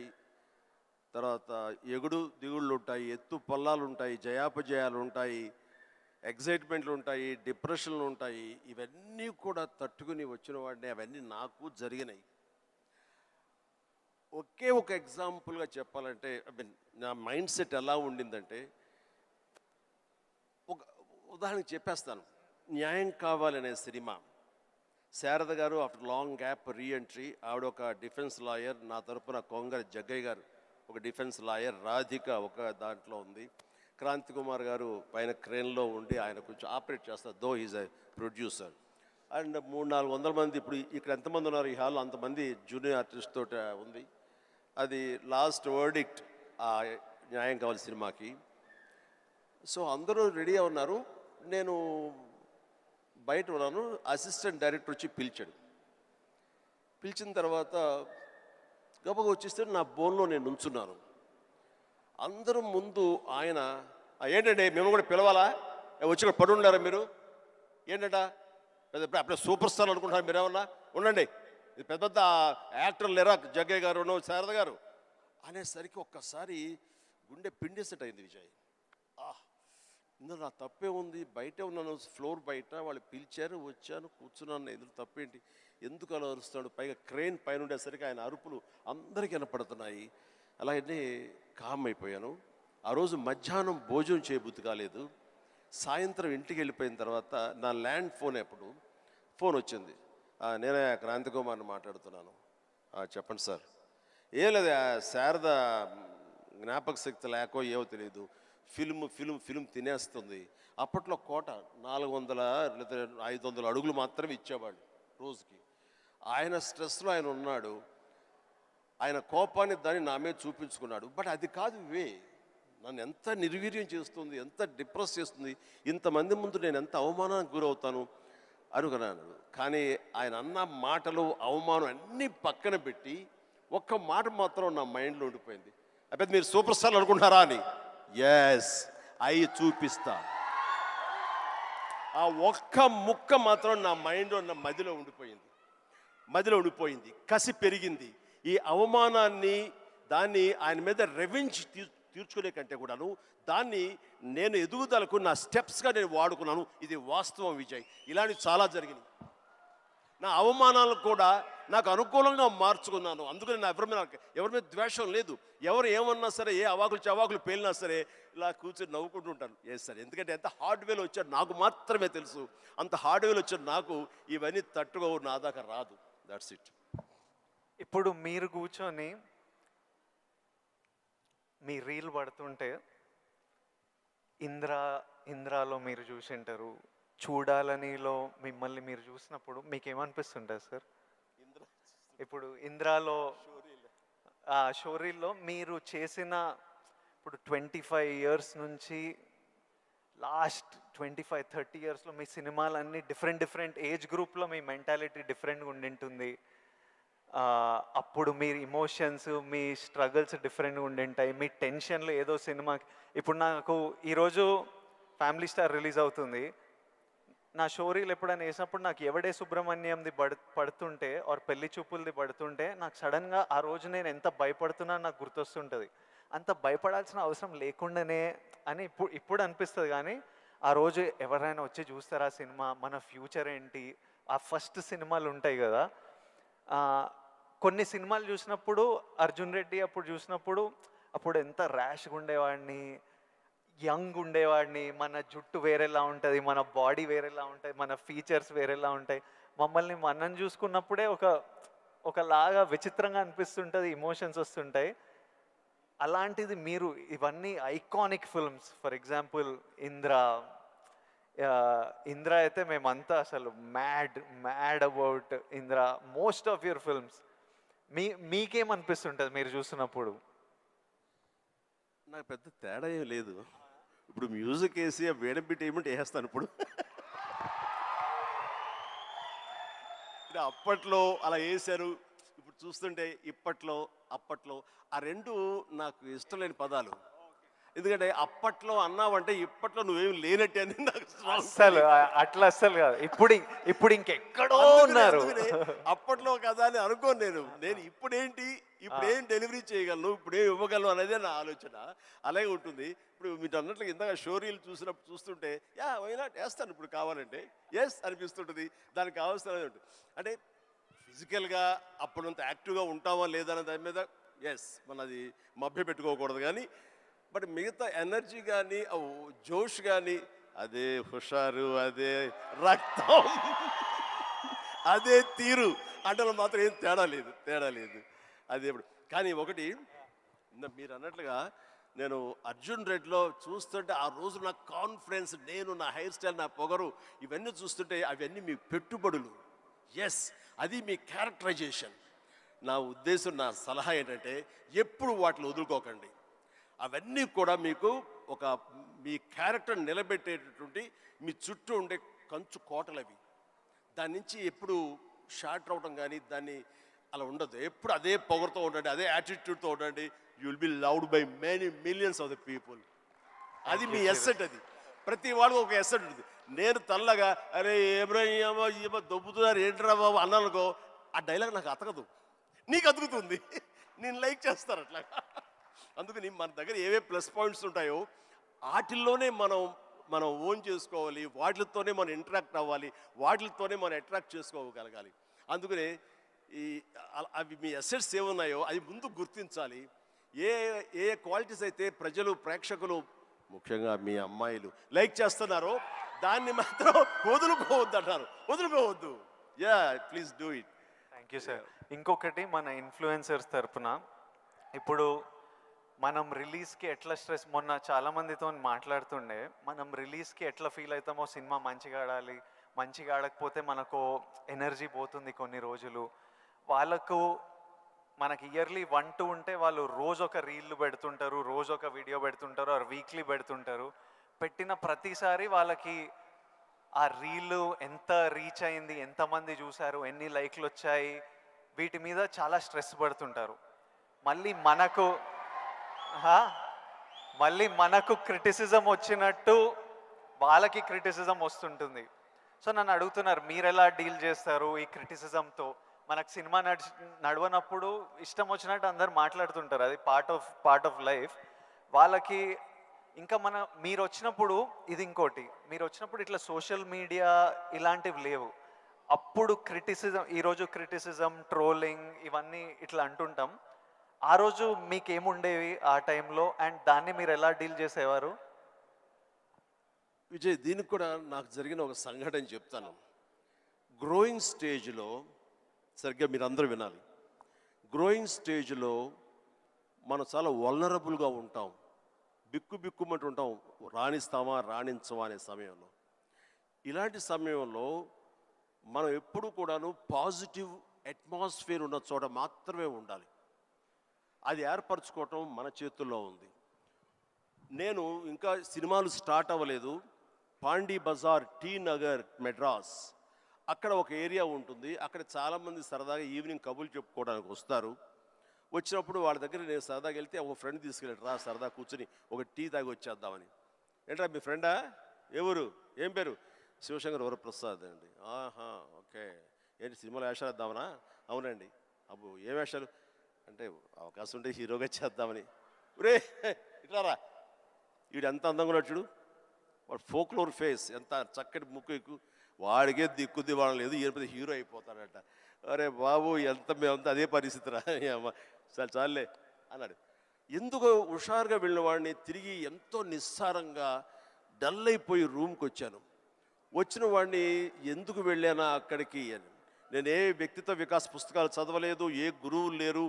తర్వాత ఎగుడు దిగుళ్ళు ఉంటాయి, ఎత్తు పల్లాలు ఉంటాయి, జయాపజయాలు ఉంటాయి, ఎగ్జైట్మెంట్లు ఉంటాయి, డిప్రెషన్లు ఉంటాయి. ఇవన్నీ కూడా తట్టుకుని వచ్చిన వాడిని, అవన్నీ నాకు జరిగినాయి. ఒకే ఒక ఎగ్జాంపుల్గా చెప్పాలంటే, నా మైండ్ సెట్ ఎలా ఉండిందంటే, ఒక ఉదాహరణకి చెప్పేస్తాను. న్యాయం కావాలనే సినిమా, శారద గారు ఆఫ్టర్ లాంగ్ గ్యాప్ రీఎంట్రీ, ఆవిడ ఒక డిఫెన్స్ లాయర్, నా తరపున కొంగర జగ్గయ్య గారు ఒక డిఫెన్స్ లాయర్, రాధిక ఒక దాంట్లో ఉంది, క్రాంతి కుమార్ గారు పైన క్రేన్లో ఉండి ఆయన కొంచెం ఆపరేట్ చేస్తారు, though is a producer. And 300-400 మంది, ఇప్పుడు ఇక్కడ ఎంతమంది ఉన్నారు ఈ హాల్లో అంతమంది జూనియర్ ఆర్టిస్ట్ తోటి ఉంది. అది లాస్ట్ వర్డిక్ట్ ఆ న్యాయం కావాలి సినిమాకి. సో అందరూ రెడీగా ఉన్నారు, నేను బయట ఉన్నాను. అసిస్టెంట్ డైరెక్టర్ వచ్చి పిలిచిన తర్వాత గబగ వచ్చేస్తే నా బోన్లో నేను నుంచున్నాను. అందరూ ముందు ఆయన, ఏంటంటే మేము కూడా పిలవాలా, వచ్చి ఇక్కడ పడి ఉండారా మీరు, ఏంటంట అప్పుడే సూపర్ స్టార్ అనుకుంటున్నారు మీరేమన్నా, ఉండండి ఇది పెద్ద పెద్ద యాక్టర్లు లేరా, జగ్గయ్య గారు, శారద గారు అనేసరికి ఒక్కసారి గుండె పిండేసెట్ అయింది విజయ్. ఇందులో నా తప్పే ఉంది, బయటే ఉన్నాను, ఫ్లోర్ బయట వాళ్ళు పిలిచారు, వచ్చాను, కూర్చున్నాను, ఎదురు తప్పేంటి, ఎందుకు అలా అరుస్తాడు, పైగా క్రెయిన్ పైన ఉండేసరికి ఆయన అరుపులు అందరికీ వినపడుతున్నాయి. అలాగే కామ్ అయిపోయాను. ఆ రోజు మధ్యాహ్నం భోజనం చేయబుద్ధి కాలేదు. సాయంత్రం ఇంటికి వెళ్ళిపోయిన తర్వాత నా ల్యాండ్ ఫోన్ వచ్చింది. నేనే క్రాంతి కుమార్ని మాట్లాడుతున్నాను. చెప్పండి సార్. ఏం లేదు, శారద జ్ఞాపక శక్తి లేకో ఏవో తెలియదు, ఫిలిం తినేస్తుంది. అప్పట్లో కోట 400 లేదా 500 అడుగులు మాత్రమే ఇచ్చేవాళ్ళు రోజుకి. ఆయన స్ట్రెస్లో ఆయన ఉన్నాడు, ఆయన కోపాన్ని దాన్ని నా మీద చూపించుకున్నాడు. బట్ అది కాదు నన్ను ఎంత నిర్వీర్యం చేస్తుంది, ఎంత డిప్రెస్ చేస్తుంది, ఇంతమంది ముందు నేను ఎంత అవమానానికి గురవుతాను అనుకున్నాను. కానీ ఆయన అన్న మాటలు, అవమానం అన్నీ పక్కన పెట్టి ఒక్క మాట మాత్రం నా మైండ్లో ఉండిపోయింది. అయితే మీరు సూపర్ స్టార్ అనుకుంటున్నారా అని. ఎస్, అయి చూపిస్తా. ఆ ఒక్క ముక్క మాత్రం నా మైండ్లో, నా మదిలో ఉండిపోయింది. కసి పెరిగింది. ఈ అవమానాన్ని, దాన్ని ఆయన మీద రెవెంజ్ తీర్చుకునే కంటే కూడాను దాన్ని నేను ఎదుగుదలకు నా స్టెప్స్గా నేను వాడుకున్నాను. ఇది వాస్తవం విజయ్. ఇలాంటివి చాలా జరిగినాయి. నా అవమానాలను కూడా నాకు అనుకూలంగా మార్చుకున్నాను. అందుకని నా ఎవరి మీద ద్వేషం లేదు. ఎవరు ఏమన్నా సరే, ఏ చవాకులు పేలినా సరే ఇలా కూర్చొని నవ్వుకుంటూ ఉంటాను. సార్, ఎందుకంటే ఎంత హార్డ్వేర్ వచ్చాడు నాకు మాత్రమే తెలుసు. అంత హార్డ్వేర్ వచ్చాడు నాకు ఇవన్నీ తట్టుకో నా దాకా రాదు. That's it. ఇప్పుడు మీరు కూర్చొని మీ రీల్ పడుతుంటే ఇంద్రాలో మీరు చూసింటారు, చూడాలనిలో మిమ్మల్ని మీరు చూసినప్పుడు మీకు ఏమనిపిస్తుంటుంది సార్? ఇప్పుడు ఇంద్రాలో షోరీల్లో మీరు చేసిన, ఇప్పుడు 25 years నుంచి లాస్ట్ 25-30 yearsలో మీ సినిమాలన్నీ డిఫరెంట్ ఏజ్ గ్రూప్లో మీ మెంటాలిటీ డిఫరెంట్గా ఉండింటుంది. అప్పుడు మీ ఇమోషన్స్, మీ స్ట్రగుల్స్ డిఫరెంట్గా ఉండింటాయి. మీ టెన్షన్లు ఏదో సినిమాకి, ఇప్పుడు నాకు ఈరోజు ఫ్యామిలీ స్టార్ రిలీజ్ అవుతుంది. నా షోరీలు ఎప్పుడైనా వేసినప్పుడు నాకు ఎవడే సుబ్రహ్మణ్యంది పడుతుంటే ఆర్ పెళ్లి చూపులది పడుతుంటే నాకు సడన్గా ఆ రోజు నేను ఎంత భయపడుతున్నా నాకు గుర్తొస్తుంటుంది. అంత భయపడాల్సిన అవసరం లేకుండానే అని ఇప్పుడు అనిపిస్తుంది. కానీ ఆ రోజు ఎవరైనా వచ్చి చూస్తారా సినిమా, మన ఫ్యూచర్ ఏంటి, ఆ ఫస్ట్ సినిమాలు ఉంటాయి కదా. కొన్ని సినిమాలు చూసినప్పుడు అర్జున్ రెడ్డి అప్పుడు చూసినప్పుడు అప్పుడు ఎంత ర్యాష్గా ఉండేవాడిని, యంగ్ ఉండేవాడిని, మన జుట్టు వేరేలా ఉంటుంది, మన బాడీ వేరేలా ఉంటుంది, మన ఫీచర్స్ వేరేలా ఉంటాయి. మనని చూసుకున్నప్పుడే ఒకలాగా విచిత్రంగా అనిపిస్తుంటుంది, ఇమోషన్స్ వస్తుంటాయి. అలాంటిది మీరు ఇవన్నీ iconic films, for example Indra అయితే మేమంతా అసలు mad about Indra. Most of your films మీకేమనిపిస్తుంటుంది మీరు చూసినప్పుడు? నాకు పెద్ద తేడా ఏం లేదు. ఇప్పుడు మ్యూజిక్ వేసి వేడం బిట్ ఏమంటే వేస్తాను. ఇప్పుడు అప్పట్లో అలా వేశారు, ఇప్పుడు చూస్తుంటే అప్పట్లో ఆ రెండు నాకు ఇష్టం లేని పదాలు. ఎందుకంటే అప్పట్లో అన్నావంటే ఇప్పట్లో నువ్వేం లేనట్టే అని నాకు అస్సలు అస్సలు కాదు. ఇప్పుడు ఇంకెక్కడో ఉన్నారు. అప్పట్లో కదా అని అనుకోను నేను ఇప్పుడేం డెలివరీ చేయగలను, ఇప్పుడేం ఇవ్వగలను అనేది నా ఆలోచన. అలాగే ఉంటుంది. ఇప్పుడు మీరు అన్నట్లుగా ఇందాక షోరీలు చూస్తుంటే వైనాట్ వేస్తాను ఇప్పుడు కావాలంటే అనిపిస్తుంటుంది. దానికి కావాల్సిన అంటే ఫిజికల్గా అప్పుడంత యాక్టివ్గా ఉంటామా లేదా అనే దాని మీద మనది మభ్య పెట్టుకోకూడదు. కానీ బట్ మిగతా ఎనర్జీ కానీ, జోష్ కానీ, అదే హుషారు, అదే రక్తం, అదే తీరు అంటే మాత్రం ఏం తేడా లేదు. అదే కానీ ఒకటి మీరు అన్నట్లుగా నేను అర్జున్ రెడ్డిలో చూస్తుంటే ఆ రోజు నా కాన్ఫిడెన్స్, నా హెయిర్ స్టైల్, నా పొగరు, ఇవన్నీ చూస్తుంటే అవన్నీ మీ పెట్టుబడులు. అది మీ క్యారెక్టరైజేషన్. నా ఉద్దేశం, నా సలహా ఏంటంటే ఎప్పుడు వాటిని వదులుకోకండి. అవన్నీ కూడా మీకు మీ క్యారెక్టర్ నిలబెట్టేటటువంటి మీ చుట్టూ ఉండే కంచు కోటలవి. దాని నుంచి ఎప్పుడు షార్ట్ అవడం కానీ దాన్ని అలా ఉండదు. ఎప్పుడు అదే పొగరుతో ఉండండి, అదే యాటిట్యూడ్తో ఉండండి. You will be loved by many millions of the people. అది మీ ఎస్సెట్. అది ప్రతి వాళ్ళకి ఒక ఎస్సెట్ ఉంటుంది. నేను తల్లగా అరే ఏమో దొబ్బుతున్నారు ఏంట్రా బాబు అన్నానుకో, ఆ డైలాగ్ నాకు అతకదు, నీకు అతుకుతుంది, నేను లైక్ చేస్తాను అట్లా. అందుకని మన దగ్గర ఏవే ప్లస్ పాయింట్స్ ఉంటాయో వాటిల్లోనే మనం మనం ఓన్ చేసుకోవాలి, వాటితోనే మనం ఇంటరాక్ట్ అవ్వాలి, వాటితోనే మనం అట్రాక్ట్ చేసుకోగలగాలి. అందుకనే ఈ అవి మీ అసెట్స్ ఏమున్నాయో అవి ముందు గుర్తించాలి. ఏ ఏ క్వాలిటీస్ అయితే ప్రజలు ప్రేక్షకులు ముఖ్యంగా మీ అమ్మాయిలు లైక్ చేస్తున్నారో దాన్ని మాత్రం వదులుకోవద్దు అంటారు. వదులుకోవద్దు. Yeah, please do it. Thank you sir. ఇంకొకటి మన ఇన్ఫ్లుయెన్సర్స్ తరపున ఇప్పుడు మనం రిలీజ్కి ఎట్లా స్ట్రెస్, మొన్న చాలామందితో మాట్లాడుతుండే, మనం రిలీజ్కి ఎట్లా ఫీల్ అవుతామో, సినిమా మంచిగా ఆడాలి, మంచిగా ఆడకపోతే మనకు ఎనర్జీ పోతుంది కొన్ని రోజులు. వాళ్ళకు మనకి ఇయర్లీ 1-2 ఉంటే వాళ్ళు రోజు ఒక రీల్ పెడుతుంటారు, రోజు ఒక వీడియో పెడుతుంటారు, ఆర్ వీక్లీ పెడుతుంటారు. పెట్టిన ప్రతిసారి వాళ్ళకి ఆ రీల్ ఎంత రీచ్ అయింది, ఎంతమంది చూశారు, ఎన్ని లైక్లు వచ్చాయి, వీటి మీద చాలా స్ట్రెస్ పడుతుంటారు. మళ్ళీ మనకు క్రిటిసిజం వచ్చినట్టు వాళ్ళకి క్రిటిసిజం వస్తుంటుంది. సో నన్ను అడుగుతున్నారు, మీరు ఎలా డీల్ చేస్తారు ఈ క్రిటిసిజంతో? మనకు సినిమా నడవనప్పుడు ఇష్టం వచ్చినట్టు అందరు మాట్లాడుతుంటారు, అది పార్ట్ ఆఫ్ లైఫ్. వాళ్ళకి ఇంకా మీరు వచ్చినప్పుడు ఇది ఇంకోటి, మీరు వచ్చినప్పుడు ఇట్లా సోషల్ మీడియా ఇలాంటివి లేవు. అప్పుడు ఈరోజు క్రిటిసిజం, ట్రోలింగ్ ఇవన్నీ ఇట్లా అంటుంటాం. ఆ రోజు మీకేముండేవి ఆ టైంలో, అండ్ దాన్ని మీరు ఎలా డీల్ చేసేవారు? విజయ్, దీనికి కూడా నాకు జరిగిన ఒక సంఘటన చెప్తాను. గ్రోయింగ్ స్టేజ్లో సరిగ్గా మీరు అందరూ వినాలి. గ్రోయింగ్ స్టేజ్లో మనం చాలా వల్నరబుల్గా ఉంటాం, బిక్కుమంటూ ఉంటాం, రాణిస్తామా రాణించమా అనే సమయంలో. ఇలాంటి సమయంలో మనం ఎప్పుడు కూడాను పాజిటివ్ అట్మాస్ఫియర్ ఉన్న చోట మాత్రమే ఉండాలి. అది ఏర్పరచుకోవటం మన చేతుల్లో ఉంది. నేను ఇంకా సినిమాలు స్టార్ట్ అవ్వలేదు. పాండీ బజార్, టీ నగర్, మెడ్రాస్, అక్కడ ఒక ఏరియా ఉంటుంది. అక్కడ చాలామంది సరదాగా ఈవినింగ్ కబుర్లు చెప్పుకోవడానికి వస్తారు. వచ్చినప్పుడు వాళ్ళ దగ్గర నేను సరదాగా వెళ్తే ఒక ఫ్రెండ్ తీసుకెళ్ళాడు, రా సరదా కూర్చొని ఒక టీ తాగి వచ్చేద్దామని. ఏంట్రా మీ ఫ్రెండా, ఎవరు, ఏం పేరు? శివశంకర్ వరప్రసాద్ అండి. ఆహా, ఓకే. ఏంటి సినిమాలో వేషాలు వేద్దామనా? అవునండి. అబ్బో ఏ వేషాలు అంటే, అవకాశం ఉంటే హీరోగా చేద్దామని. రే ఇట్లారా, వీడు ఎంత అందంగా ఉన్నాడు చూడు, వాడు ఫోక్లోర్ ఫేస్, ఎంత చక్కటి ముక్కు, వాడికే దిక్కుద్ది వాడడం లేదు, ఈయన హీరో అయిపోతాడట. అరే బాబు, మేమంతా అదే పరిస్థితి రా, చాలే అన్నాడు. ఎందుకు హుషారుగా వెళ్ళిన వాడిని తిరిగి ఎంతో నిస్సారంగా డల్ అయిపోయి రూమ్కి వచ్చాను. వచ్చిన వాడిని ఎందుకు వెళ్ళానా అక్కడికి అని, నేను ఏ వ్యక్తిత్వ వికాస్ పుస్తకాలు చదవలేదు, ఏ గురువులు లేరు,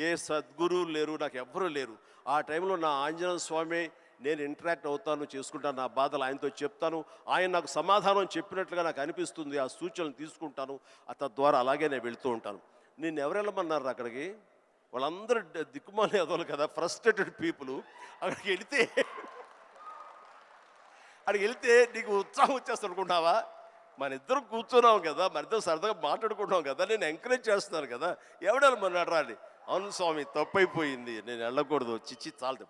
ఏ సద్గురువులు లేరు, నాకు ఎవ్వరూ లేరు. ఆ టైంలో నా ఆంజనేయ స్వామి నేను ఇంటరాక్ట్ అవుతాను, చేసుకుంటాను, నా బాధలు ఆయనతో చెప్తాను, ఆయన నాకు సమాధానం చెప్పినట్లుగా నాకు అనిపిస్తుంది, ఆ సూచనలు తీసుకుంటాను, తద్వారా అలాగే నేను వెళుతూ ఉంటాను. నేను ఎవరు వెళ్ళమన్నారు అక్కడికి? వాళ్ళందరూ దిక్కుమాలి అదోలు కదా, ఫ్రస్ట్రేటెడ్ పీపుల్. అక్కడికి వెళితే నీకు ఉత్సాహం వచ్చేస్తుంది అనుకుంటావా? మన ఇద్దరం కూర్చున్నాం కదా, మన ఇద్దరం సరదాగా మాట్లాడుకుంటాం కదా, నేను ఎంకరేజ్ చేస్తున్నాను కదా, ఎవడెళ్ళమన్నాడు రా అని. అవును స్వామి, తప్పైపోయింది, నేను వెళ్ళకూడదు, చిచ్చి చాలు.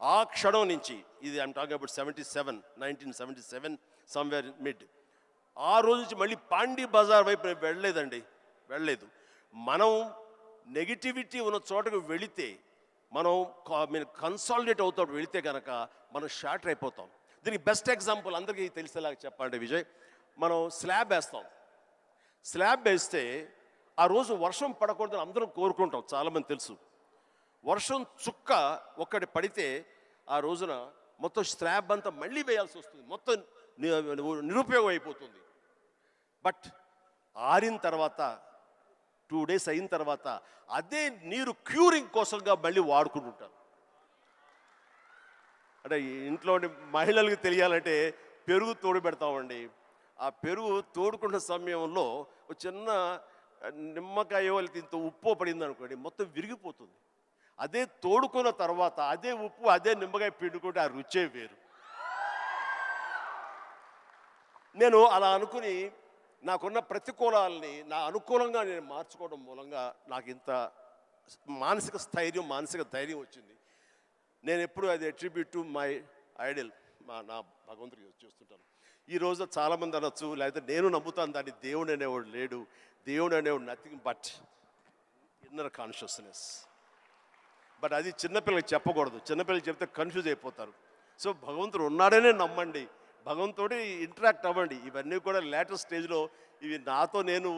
ఆ క్షణం నుంచి, ఇది I'm talking about 1977 somewhere mid, ఆ రోజు నుంచి మళ్ళీ పాండీ బజార్ వైపు నేను వెళ్ళలేదు. మనం నెగిటివిటీ ఉన్న చోటకు వెళితే, మనం కన్సాలిడేట్ అవుతాం, వెళితే కనుక మనం షార్టర్ అయిపోతాం. దీనికి బెస్ట్ ఎగ్జాంపుల్ అందరికీ తెలిసేలాగా చెప్పాలంటే విజయ్, మనం స్లాబ్ వేస్తే ఆ రోజు వర్షం పడకూడదని అందరం కోరుకుంటాం, చాలామంది తెలుసు. వర్షం చుక్క ఒక్కటి పడితే ఆ రోజున మొత్తం స్లాబ్ అంతా మళ్ళీ వేయాల్సి వస్తుంది, మొత్తం నిరుపయోగం అయిపోతుంది. బట్ ఆరిన తర్వాత 2 days అయిన తర్వాత అదే నీరు క్యూరింగ్ కోసంగా మళ్ళీ వాడుకుంటుంటారు. అంటే ఇంట్లో మహిళలకు తెలియాలంటే పెరుగు తోడు పెడతామండి. ఆ పెరుగు తోడుకున్న సమయంలో ఒక చిన్న నిమ్మకాయ ఇంత ఉప్పు పడింది అనుకోండి, మొత్తం విరిగిపోతుంది. అదే తోడుకున్న తర్వాత అదే ఉప్పు, అదే నిమ్మకాయ పిండుకుంటే ఆ రుచే వేరు. నేను అలా అనుకుని నాకున్న ప్రతికూలాలని నా అనుకూలంగా నేను మార్చుకోవడం మూలంగా నాకు ఇంత మానసిక స్థైర్యం, మానసిక ధైర్యం వచ్చింది. నేను ఎప్పుడు అది అట్రిబ్యూట్ టు మై ఐడల్, నా భగవంతుడికి చూస్తుంటాను. ఈరోజు చాలామంది అనొచ్చు, లేకపోతే నేను నమ్ముతాను దాన్ని, దేవుడు అనేవాడు లేడు, దేవుడు అనేవాడు nothing but inner consciousness. But అది చిన్నపిల్లలకి చెప్పకూడదు, చిన్నపిల్లలకి చెప్తే కన్ఫ్యూజ్ అయిపోతారు. సో భగవంతుడు ఉన్నాడనే నమ్మండి, భగవంతుడి ఇంటరాక్ట్ అవ్వండి. ఇవన్నీ కూడా లేటెస్ట్ స్టేజ్లో ఇవి నాతో నేను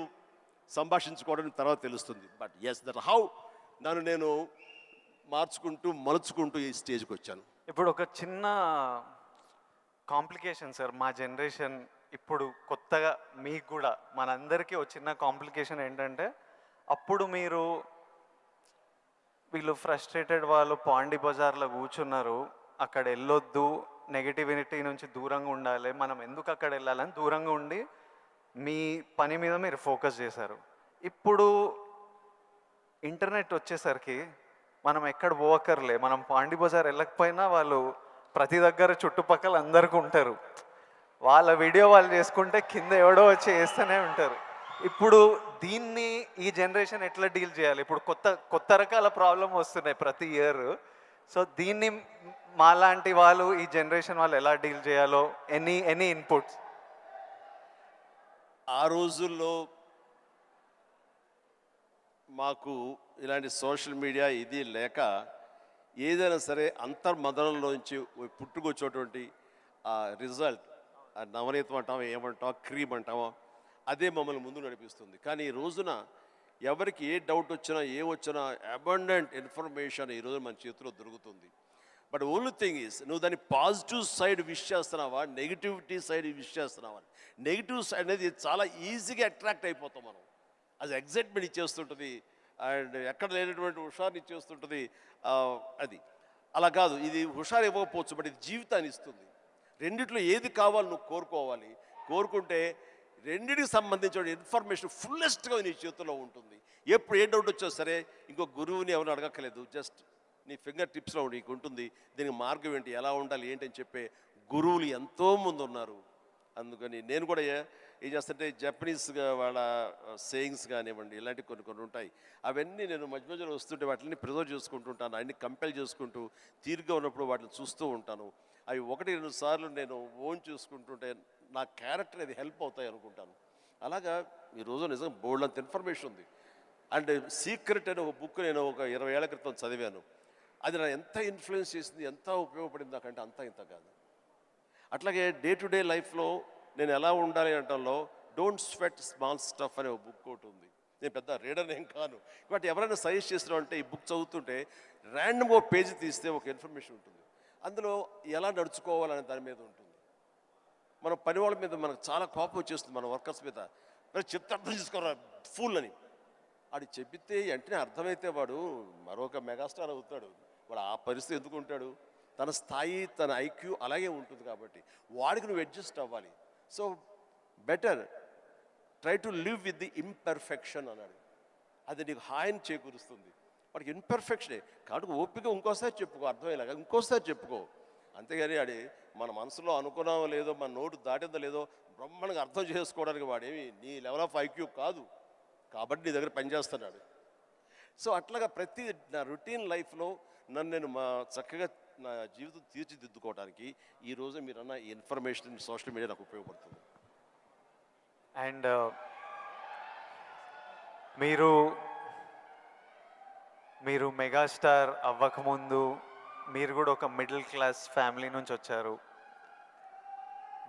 సంభాషించుకోవడం తర్వాత తెలుస్తుంది. బట్ ఎస్ దట్ హౌ నన్ను నేను మార్చుకుంటూ మలుచుకుంటూ ఈ స్టేజ్కి వచ్చాను. ఇప్పుడు ఒక చిన్న కాంప్లికేషన్ సార్, మా జనరేషన్ ఇప్పుడు కొత్తగా మీకు కూడా మనందరికీ ఒక చిన్న కాంప్లికేషన్ ఏంటంటే, అప్పుడు మీరు వీళ్ళు ఫ్రస్ట్రేటెడ్ వాళ్ళు పాండి బజార్లో కూర్చున్నారు, అక్కడ వెళ్ళొద్దు, నెగటివిటీ నుంచి దూరంగా ఉండాలి, మనం ఎందుకు అక్కడ వెళ్ళాలని దూరంగా ఉండి మీ పని మీద మీరు ఫోకస్ చేశారు. ఇప్పుడు ఇంటర్నెట్ వచ్చేసరికి మనం ఎక్కడ పోవక్కర్లే, మనం పాండి బజార్ వెళ్ళకపోయినా వాళ్ళు ప్రతి దగ్గర చుట్టుపక్కల అందరికీ ఉంటారు, వాళ్ళ వీడియో వాళ్ళు చేసుకుంటే కింద ఎవడో వచ్చి వేస్తూనే ఉంటారు. ఇప్పుడు దీన్ని ఈ జనరేషన్ ఎట్లా డీల్ చేయాలి? ఇప్పుడు కొత్త కొత్త రకాల ప్రాబ్లం వస్తున్నాయి ప్రతి ఇయర్. సో దీన్ని మాలాంటి వాళ్ళు, ఈ జనరేషన్ వాళ్ళు ఎలా డీల్ చేయాలో ఎనీ ఇన్పుట్స్? ఆ రోజుల్లో మాకు ఇలాంటి సోషల్ మీడియా ఇది లేక ఏదైనా సరే అంతర్మదనంలోంచి పుట్టుకొచ్చేటువంటి ఆ రిజల్ట్, ఆ నవనీతం అంటామో ఏమంటామో క్రీమ్ అంటామో, అదే మమ్మల్ని ముందు నడిపిస్తుంది. కానీ ఈ రోజున ఎవరికి ఏ డౌట్ వచ్చినా ఏమొచ్చినా అబండెంట్ ఇన్ఫర్మేషన్ ఈరోజు మన చేతిలో దొరుకుతుంది. బట్ ఓన్లీ థింగ్ ఈజ్, నువ్వు దాన్ని పాజిటివ్ సైడ్ విష్ చేస్తున్నావా, నెగిటివిటీ సైడ్ విష్ చేస్తున్నావా? నెగిటివ్ సైడ్ అనేది చాలా ఈజీగా అట్రాక్ట్ అయిపోతాం మనం. అది ఎగ్జైట్మెంట్ ఇచ్చేస్తుంటుంది అండ్ ఎక్కడ లేనటువంటి హుషారుని ఇచ్చేస్తుంటుంది. అది అలా కాదు, ఇది హుషారు ఇవ్వకపోవచ్చు, బట్ ఇది జీవితాన్ని ఇస్తుంది. రెండిట్లో ఏది కావాలి నువ్వు కోరుకోవాలి, కోరుకుంటే రెండిటికి సంబంధించిన ఇన్ఫర్మేషన్ ఫుల్లెస్ట్గా నీ చేతుల్లో ఉంటుంది. ఎప్పుడు ఏ డౌట్ వచ్చో సరే ఇంకో గురువుని ఎవరిని అడగక్కలేదు, జస్ట్ నీ ఫింగర్ టిప్స్లో నీకు ఉంటుంది. దీనికి మార్గం ఏంటి, ఎలా ఉండాలి ఏంటి అని చెప్పే గురువులు ఎంతోమంది ఉన్నారు. అందుకని నేను కూడా ఏం చేస్తుంటే జపనీస్గా వాళ్ళ సేయింగ్స్ కానివ్వండి, ఇలాంటివి కొన్ని ఉంటాయి, అవన్నీ నేను మధ్య మధ్యలో వస్తుంటే వాటిని ప్రిజర్వ్ చేసుకుంటుంటాను, అన్ని కంపెల్ చేసుకుంటూ తీరుగా ఉన్నప్పుడు వాటిని చూస్తూ ఉంటాను. అవి 1-2 సార్లు నేను ఓన్ చూసుకుంటుంటే నా క్యారెక్టర్ అది హెల్ప్ అవుతాయి అనుకుంటాను. అలాగా ఈరోజు నిజంగా బోల్డ్ అంత ఇన్ఫర్మేషన్ ఉంది. అండ్ సీక్రెట్ అనే ఒక బుక్ నేను ఒక 20 ఏళ్ల క్రితం చదివాను. అది నా ఎంత ఇన్ఫ్లుయెన్స్ చేసింది, ఎంత ఉపయోగపడింది నాకంటే అంత ఇంత కాదు. అట్లాగే డే టు డే లైఫ్లో నేను ఎలా ఉండాలి అంటంలో డోంట్ స్వెట్ స్మాల్ స్టఫ్ అనే ఒక బుక్ ఒకటి ఉంది. నేను పెద్ద రీడర్ ఏం కాను, బట్ ఎవరైనా సజెస్ట్ చేస్తున్నారంటే ఈ బుక్ చదువుతుంటే ర్యాండమ్ ఒక పేజీ తీస్తే ఒక ఇన్ఫర్మేషన్ ఉంటుంది, అందులో ఎలా నడుచుకోవాలనే దాని మీద ఉంటుంది. మన పని వాళ్ళ మీద మనకు చాలా కోపం వచ్చేస్తుంది, మన వర్కర్స్ మీద. మరి చెప్తే అర్థం చేసుకోరా ఫూల్ అని వాడు చెబితే వెంటనే అర్థమైతే వాడు మరొక మెగాస్టార్ అవుతాడు. వాడు ఆ పరిస్థితి ఎందుకు ఉంటాడు, తన స్థాయి తన ఐక్యూ అలాగే ఉంటుంది కాబట్టి వాడికి నువ్వు అడ్జస్ట్ అవ్వాలి. So better try to live with the imperfection అన్నాడు. అది నీకు హాయిని చేకూరుస్తుంది. వాడికి ఇన్పర్ఫెక్షనే కాబట్టి ఓపిక ఇంకోసారి చెప్పుకో, అర్థమయ్యేలాగా ఇంకోసారి చెప్పుకో. అంతేగాని అది మన మనసులో అనుకున్నామో లేదో, మన నోటు దాటిందో లేదో బ్రహ్మాండంగా అర్థం చేసుకోవడానికి వాడేమి నీ లెవెల్ ఆఫ్ ఐక్యూ కాదు కాబట్టి నీ దగ్గర పనిచేస్తున్నాడు. సో అట్లాగా ప్రతి నా రొటీన్ లైఫ్లో నన్ను నేను చక్కగా నా జీవితం తీర్చిదిద్దుకోవడానికి ఈరోజు మీరన్న ఈ ఇన్ఫర్మేషన్ సోషల్ మీడియా నాకు ఉపయోగపడుతుంది. అండ్ మీరు మెగాస్టార్ అవ్వకముందు మీరు కూడా ఒక మిడిల్ క్లాస్ ఫ్యామిలీ నుంచి వచ్చారు.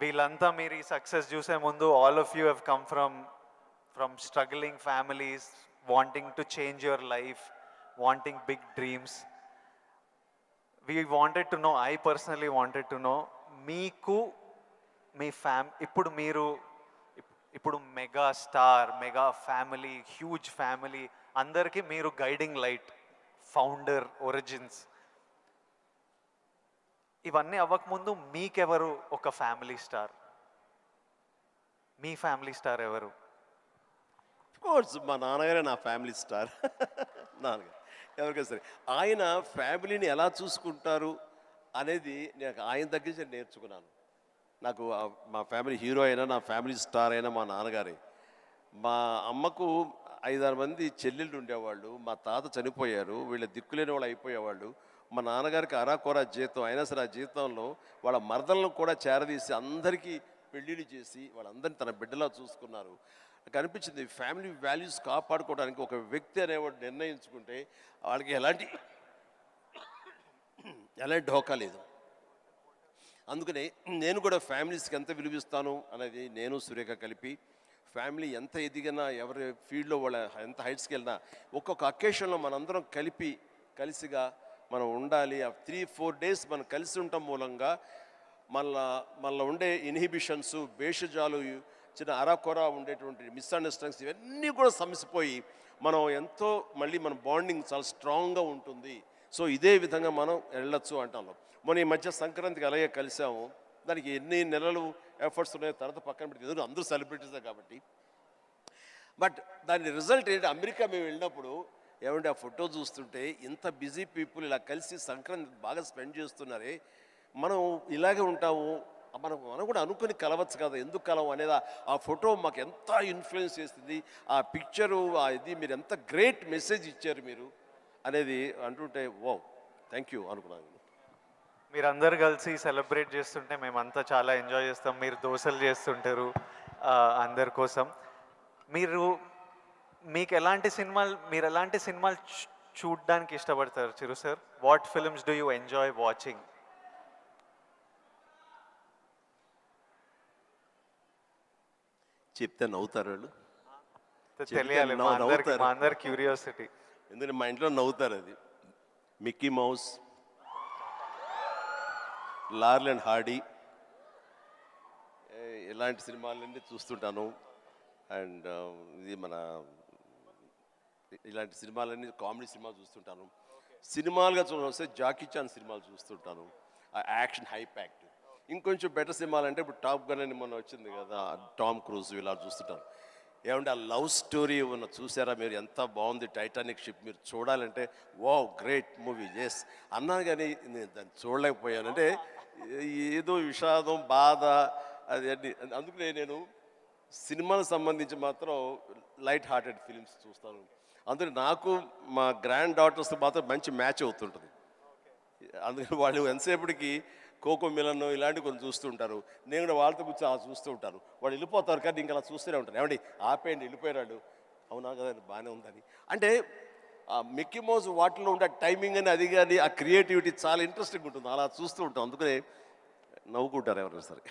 వీళ్ళంతా మీరు ఈ సక్సెస్ చూసే ముందు all of you have come from struggling families, wanting to change your life, wanting big dreams. we wanted to know, I personally wanted to know, మీకు మీ ఇప్పుడు mega star, mega family, huge family, అందరికీ మీరు guiding light, founder, origins, ఇవన్నీ అవ్వకముందు మీకెవరు ఒక family star? మీ family star ఎవరు? Course మా నాన్నగారే నా ఫ్యామిలీ స్టార్. నాన్నగారు ఎవరికైనా సరే ఆయన ఫ్యామిలీని ఎలా చూసుకుంటారు అనేది నేను ఆయన దగ్గర నుంచి నేర్చుకున్నాను. నాకు మా ఫ్యామిలీ హీరో అయినా, నా ఫ్యామిలీ స్టార్ అయినా మా నాన్నగారే. మా అమ్మకు 5-6 మంది చెల్లెళ్ళు ఉండేవాళ్ళు, మా తాత చనిపోయారు, వీళ్ళ దిక్కులేని వాళ్ళు అయిపోయేవాళ్ళు. మా నాన్నగారికి అరాకొరా జీతం అయినా సరే ఆ జీతంలో వాళ్ళ మరదలను కూడా చేరదీసి అందరికీ పెళ్ళిళ్ళు చేసి వాళ్ళందరినీ తన బిడ్డలా చూసుకున్నారు. నాకు అనిపించింది ఫ్యామిలీ వాల్యూస్ కాపాడుకోవడానికి ఒక వ్యక్తి అనేవాడు నిర్ణయించుకుంటే వాళ్ళకి ఎలాంటి ఢోకా లేదు. అందుకనే నేను కూడా ఫ్యామిలీస్కి ఎంత విలువిస్తాను అనేది నేను సురేఖ కలిపి ఫ్యామిలీ ఎంత ఎదిగినా ఎవరి ఫీల్డ్లో వాళ్ళ ఎంత హైట్స్కి వెళ్ళినా ఒక్కొక్క అకేషన్లో మనందరం కలిసిగా మనం ఉండాలి. ఆ 3-4 డేస్ మనం కలిసి ఉండటం మూలంగా మళ్ళీ ఉండే ఇన్హిబిషన్స్, భేషజాలు, చిన్న అరాకొర ఉండేటువంటి మిస్అండర్స్టాండింగ్స్ ఇవన్నీ కూడా సమసిపోయి మనం ఎంతో మళ్ళీ మన బాండింగ్ చాలా స్ట్రాంగ్గా ఉంటుంది. సో ఇదే విధంగా మనం వెళ్ళొచ్చు అంటాను. మొన్న ఈ మధ్య సంక్రాంతికి అలాగే కలిసాము. దానికి ఎన్ని నెలలు ఎఫర్ట్స్ ఉన్నాయో తర్వాత పక్కన పెట్టి ఎందుకంటే అందరూ సెలబ్రిటీసే కాబట్టి. బట్ దాని రిజల్ట్ ఏంటి, అమెరికా మేము వెళ్ళినప్పుడు ఏమంటే ఆ ఫోటో చూస్తుంటే ఇంత బిజీ పీపుల్ ఇలా కలిసి సంక్రాంతి బాగా స్పెండ్ చేస్తున్నారే, మనం ఇలాగే ఉంటాము, మనం కూడా అనుకుని కలవచ్చు కదా, ఎందుకు కలవం అనేది ఆ ఫోటో మాకు ఎంత ఇన్ఫ్లుయెన్స్ చేస్తుంది. ఆ పిక్చరు ఇది మీరు ఎంత గ్రేట్ మెసేజ్ ఇచ్చారు మీరు అనేది అంటుంటే ఓ థ్యాంక్ యూ అనుకున్నాను. మీరందరు కలిసి సెలబ్రేట్ చేస్తుంటే మేమంతా చాలా ఎంజాయ్ చేస్తాం. మీరు దోశలు చేస్తుంటారు అందరి కోసం. మీరు ఎలాంటి సినిమాలు చూడడానికి ఇష్టపడతారు Chiru sir? What films do you enjoy watching? చెప్తే నవ్వుతారు వాళ్ళు, తెలియాలి మా అందరి క్యూరియాసిటీ. ఎందుకంటే మా ఇంట్లో నవ్వుతారు. అది మిక్కీ మౌస్, లార్ల్ అండ్ హార్డీ ఇలాంటి సినిమాలన్నీ చూస్తుంటాను. అండ్ ఇది మన ఇలాంటి సినిమాలన్నీ కామెడీ సినిమాలు చూస్తుంటాను. సినిమాలుగా చూడాల్సి జాకీ చాన్ సినిమాలు చూస్తుంటాను, ఆ యాక్షన్ హై ప్యాక్ట్. ఇంకొంచెం బెటర్ సినిమాలు అంటే ఇప్పుడు టాప్ గన్ అని మొన్న వచ్చింది కదా, టామ్ క్రూజ్, ఇలా చూస్తుంటాను. ఏమంటే ఆ లవ్ స్టోరీ ఉన్న చూసారా మీరు, ఎంత బాగుంది టైటానిక్ షిప్, మీరు చూడాలంటే వావ్ గ్రేట్ మూవీ ఎస్ అన్నాను, కానీ నేను దాన్ని చూడలేకపోయాను. అంటే ఏదో విషాదం, బాధ అది అన్ని. అందుకనే నేను సినిమాలకు సంబంధించి మాత్రం లైట్ హార్టెడ్ ఫిలిమ్స్ చూస్తాను. అందుకని నాకు మా గ్రాండ్ డాటర్స్తో మాత్రం మంచి మ్యాచ్ అవుతుంటుంది. అందుకని వాళ్ళు ఎంతసేపటికి కోకో మిలన్ ఇలాంటివి కొన్ని చూస్తూ ఉంటారు, నేను కూడా వాళ్ళతో కూర్చొని అలా చూస్తూ ఉంటాను. వాళ్ళు వెళ్ళిపోతారు కానీ ఇంకా అలా చూస్తూనే ఉంటాను. ఏమండి ఆపేయండి వెళ్ళిపోయాడు, అవునా కదా బాగానే ఉందని. అంటే ఆ మిక్కీ మౌస్ వాటిలో ఉండే టైమింగ్ అని అది కానీ ఆ క్రియేటివిటీ చాలా ఇంట్రెస్టింగ్ ఉంటుంది, అలా చూస్తూ ఉంటాం. అందుకనే నవ్వుకుంటారు ఎవరైనా సరే.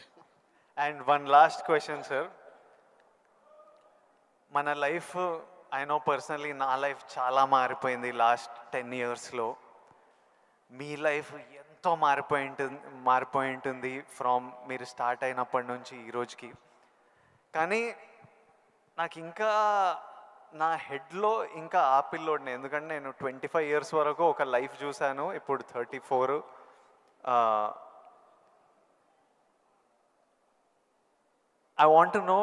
And one last question sir, మన లైఫ్ ఐ నో పర్సనలీ నా లైఫ్ చాలా మారిపోయింది లాస్ట్ 10 yearsలో. మీ లైఫ్ ఎంతో మారిపోయి ఉంటుంది ఫ్రమ్ మీరు స్టార్ట్ అయినప్పటి నుంచి ఈ రోజుకి. కానీ నాకు ఇంకా నా హెడ్లో ఇంకా ఆ పిల్లోడిని, ఎందుకంటే నేను 25 years వరకు ఒక లైఫ్ చూశాను, ఇప్పుడు 34. ఐ వాంట్ టు నో,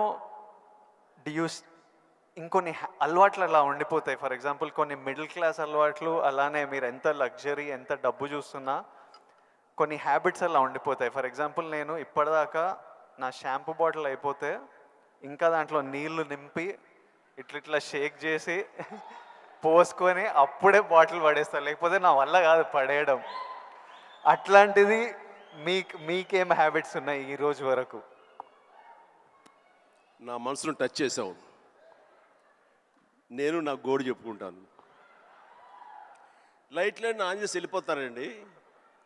ఇంకొన్ని అలవాట్లు అలా ఉండిపోతాయి. ఫర్ ఎగ్జాంపుల్ కొన్ని మిడిల్ క్లాస్ అలవాట్లు, అలానే మీరు ఎంత లగ్జరీ ఎంత డబ్బు చూస్తున్నా కొన్ని హ్యాబిట్స్ అలా ఉండిపోతాయి. ఫర్ ఎగ్జాంపుల్ నేను ఇప్పటిదాకా నా షాంపూ బాటిల్ అయిపోతే ఇంకా దాంట్లో నీళ్లు నింపి ఇట్లా షేక్ చేసి పోసుకొని అప్పుడే బాటిల్ పడేస్తాను, లేకపోతే నా వల్ల కాదు పడేయడం. అట్లాంటిది మీకేం హ్యాబిట్స్ ఉన్నాయి ఈ రోజు వరకు? నా మనసును టచ్ చేసావు. నేను నా గోడు చెప్పుకుంటాను. లైట్లన్నీ ఆన్ చేసి వెళ్ళిపోతానండి,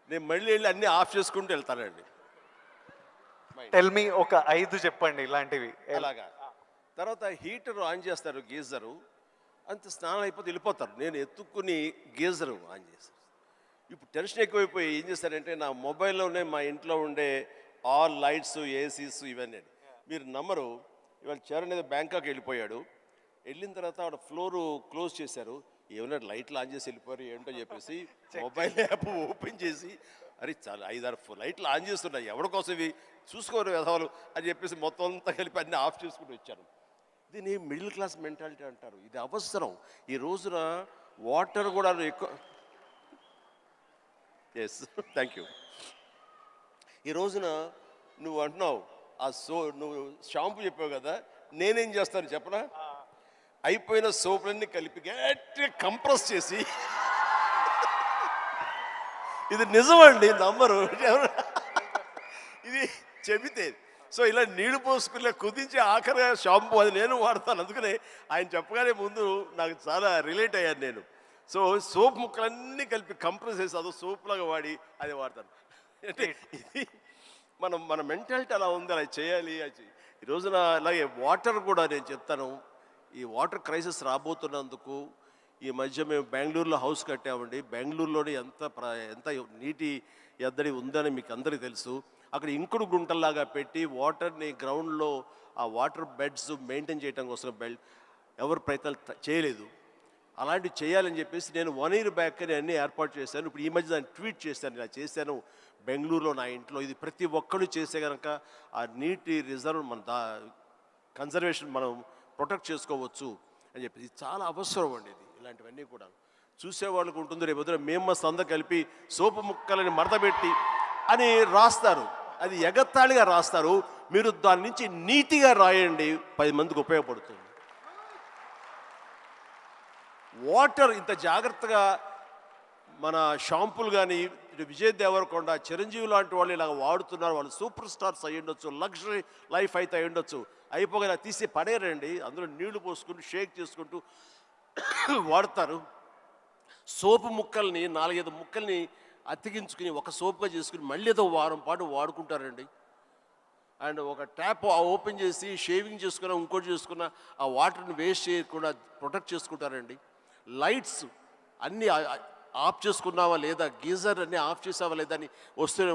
నేను మళ్ళీ వెళ్ళి అన్నీ ఆఫ్ చేసుకుంటూ వెళ్తానండి. టెల్ మీ ఒక 5 చెప్పండి ఇలాంటివి. అలాగా తర్వాత హీటర్ ఆన్ చేస్తారు, గీజరు, అంత స్నానం అయిపోతే వెళ్ళిపోతారు. నేను ఎత్తుక్కుని గీజరు ఆన్ చేస్తాను. ఇప్పుడు టెన్షన్ ఎక్కువైపోయి ఏం చేస్తారంటే నా మొబైల్లోనే మా ఇంట్లో ఉండే ఆల్ లైట్స్, ఏసీస్ ఇవన్నీ. మీరు నమ్మరు, ఇవాళ చరణ్ ఏదో బ్యాంకాక్ వెళ్ళిపోయాడు, వెళ్ళిన తర్వాత ఆవిడ ఫ్లోరు క్లోజ్ చేశారు. ఏమైనా లైట్లు ఆన్ చేసి వెళ్ళిపోయారు ఏంటో చెప్పేసి మొబైల్ యాప్ ఓపెన్ చేసి, అరే చాలా 5-6 లైట్లు ఆన్ చేస్తున్నాయి, ఎవరి కోసం ఇవి చూసుకోరు వ్యధవాలు అని చెప్పేసి మొత్తం అంతా కలిపి అన్నీ ఆఫ్ చేసుకుంటూ వచ్చాను. దీన్ని మిడిల్ క్లాస్ మెంటాలిటీ అంటారు. ఇది అవసరం. ఈ రోజున వాటర్ కూడా ఎక్కువ. Yes thank you. ఈ రోజున నువ్వు అంటున్నావు నువ్వు షాంపూ చెప్పావు కదా, నేనేం చేస్తాను చెప్పనా, అయిపోయిన సోపులన్నీ కలిపి గట్టిగా కంప్రెస్ చేసి, ఇది నిజమండి నమ్మరు, ఇది చెబితే సో ఇలా నీళ్లు పోసుకునే కుదించి ఆఖరిగా షాంపూ అది నేను వాడతాను. అందుకనే ఆయన చెప్పగానే ముందు నాకు చాలా రిలేట్ అయ్యాను నేను. సో సోప్ ముక్కలన్నీ కలిపి కంప్రెస్ చేసి అదో సోప్ లాగా వాడి అది వాడతాను. అంటే ఇది మన మెంటాలిటీ అలా ఉంది, అలా చేయాలి ఈ రోజున అలాగే వాటర్ కూడా నేను చెప్తాను. ఈ వాటర్ క్రైసిస్ రాబోతున్నందుకు ఈ మధ్య మేము బెంగళూరులో హౌస్ కట్టామండి. బెంగళూరులోనే ఎంత నీటి ఎద్దడి ఉందని మీకు అందరికీ తెలుసు. అక్కడ ఇంకుడు గుంటల్లాగా పెట్టి వాటర్ని గ్రౌండ్లో ఆ వాటర్ బెడ్స్ మెయింటైన్ చేయడం కోసం ఎవరు ప్రయత్నాలు చేయలేదు. అలాంటివి చేయాలని చెప్పేసి నేను 1 year బ్యాక్ అన్నీ ఏర్పాటు చేశాను. ఇప్పుడు ఈ మధ్య దాన్ని ట్వీట్ చేశాను, ఇలా చేశాను బెంగళూరులో నా ఇంట్లో. ఇది ప్రతి ఒక్కరు చేసే కనుక ఆ నీటి రిజర్వ్ కన్జర్వేషన్ మనం ప్రొటెక్ట్ చేసుకోవచ్చు అని చెప్పి ఇది చాలా అవసరం అండి. ఇలాంటివన్నీ కూడా చూసేవాళ్ళకు ఉంటుంది. రేపు పొద్దున మేము అందరూ కలిపి సోపు ముక్కలని మడతపెట్టి అని రాస్తారు, అది ఎగత్తాళిగా రాస్తారు. మీరు దాని నుంచి నీతిగా రాయండి, 10 మందికి ఉపయోగపడుతుంది. వాటర్ ఇంత జాగ్రత్తగా మన షాంపులు కానీ విజయ్ దేవరకొండ, చిరంజీవి లాంటి వాళ్ళు ఇలాగ వాడుతున్నారు. వాళ్ళు సూపర్ స్టార్స్ అయ్యి ఉండొచ్చు, లగ్జరీ లైఫ్ అయితే అయి ఉండొచ్చు. అయిపోగా తీసి పడేరండి, అందులో నీళ్లు పోసుకుంటూ షేక్ చేసుకుంటూ వాడతారు. సోపు ముక్కల్ని 4-5 ముక్కల్ని అతికించుకుని ఒక సోపుగా చేసుకుని మళ్ళీ ఏదో వారం పాటు వాడుకుంటారండి. అండ్ ఒక ట్యాప్ ఓపెన్ చేసి షేవింగ్ చేసుకున్న ఇంకోటి చేసుకున్న ఆ వాటర్ని వేస్ట్ చేయకుండా ప్రొటెక్ట్ చేసుకుంటారండి. లైట్స్ అన్నీ ఆఫ్ చేసుకున్నావా లేదా, గీజర్ అన్నీ ఆఫ్ చేసావా లేదా అని వస్తూనే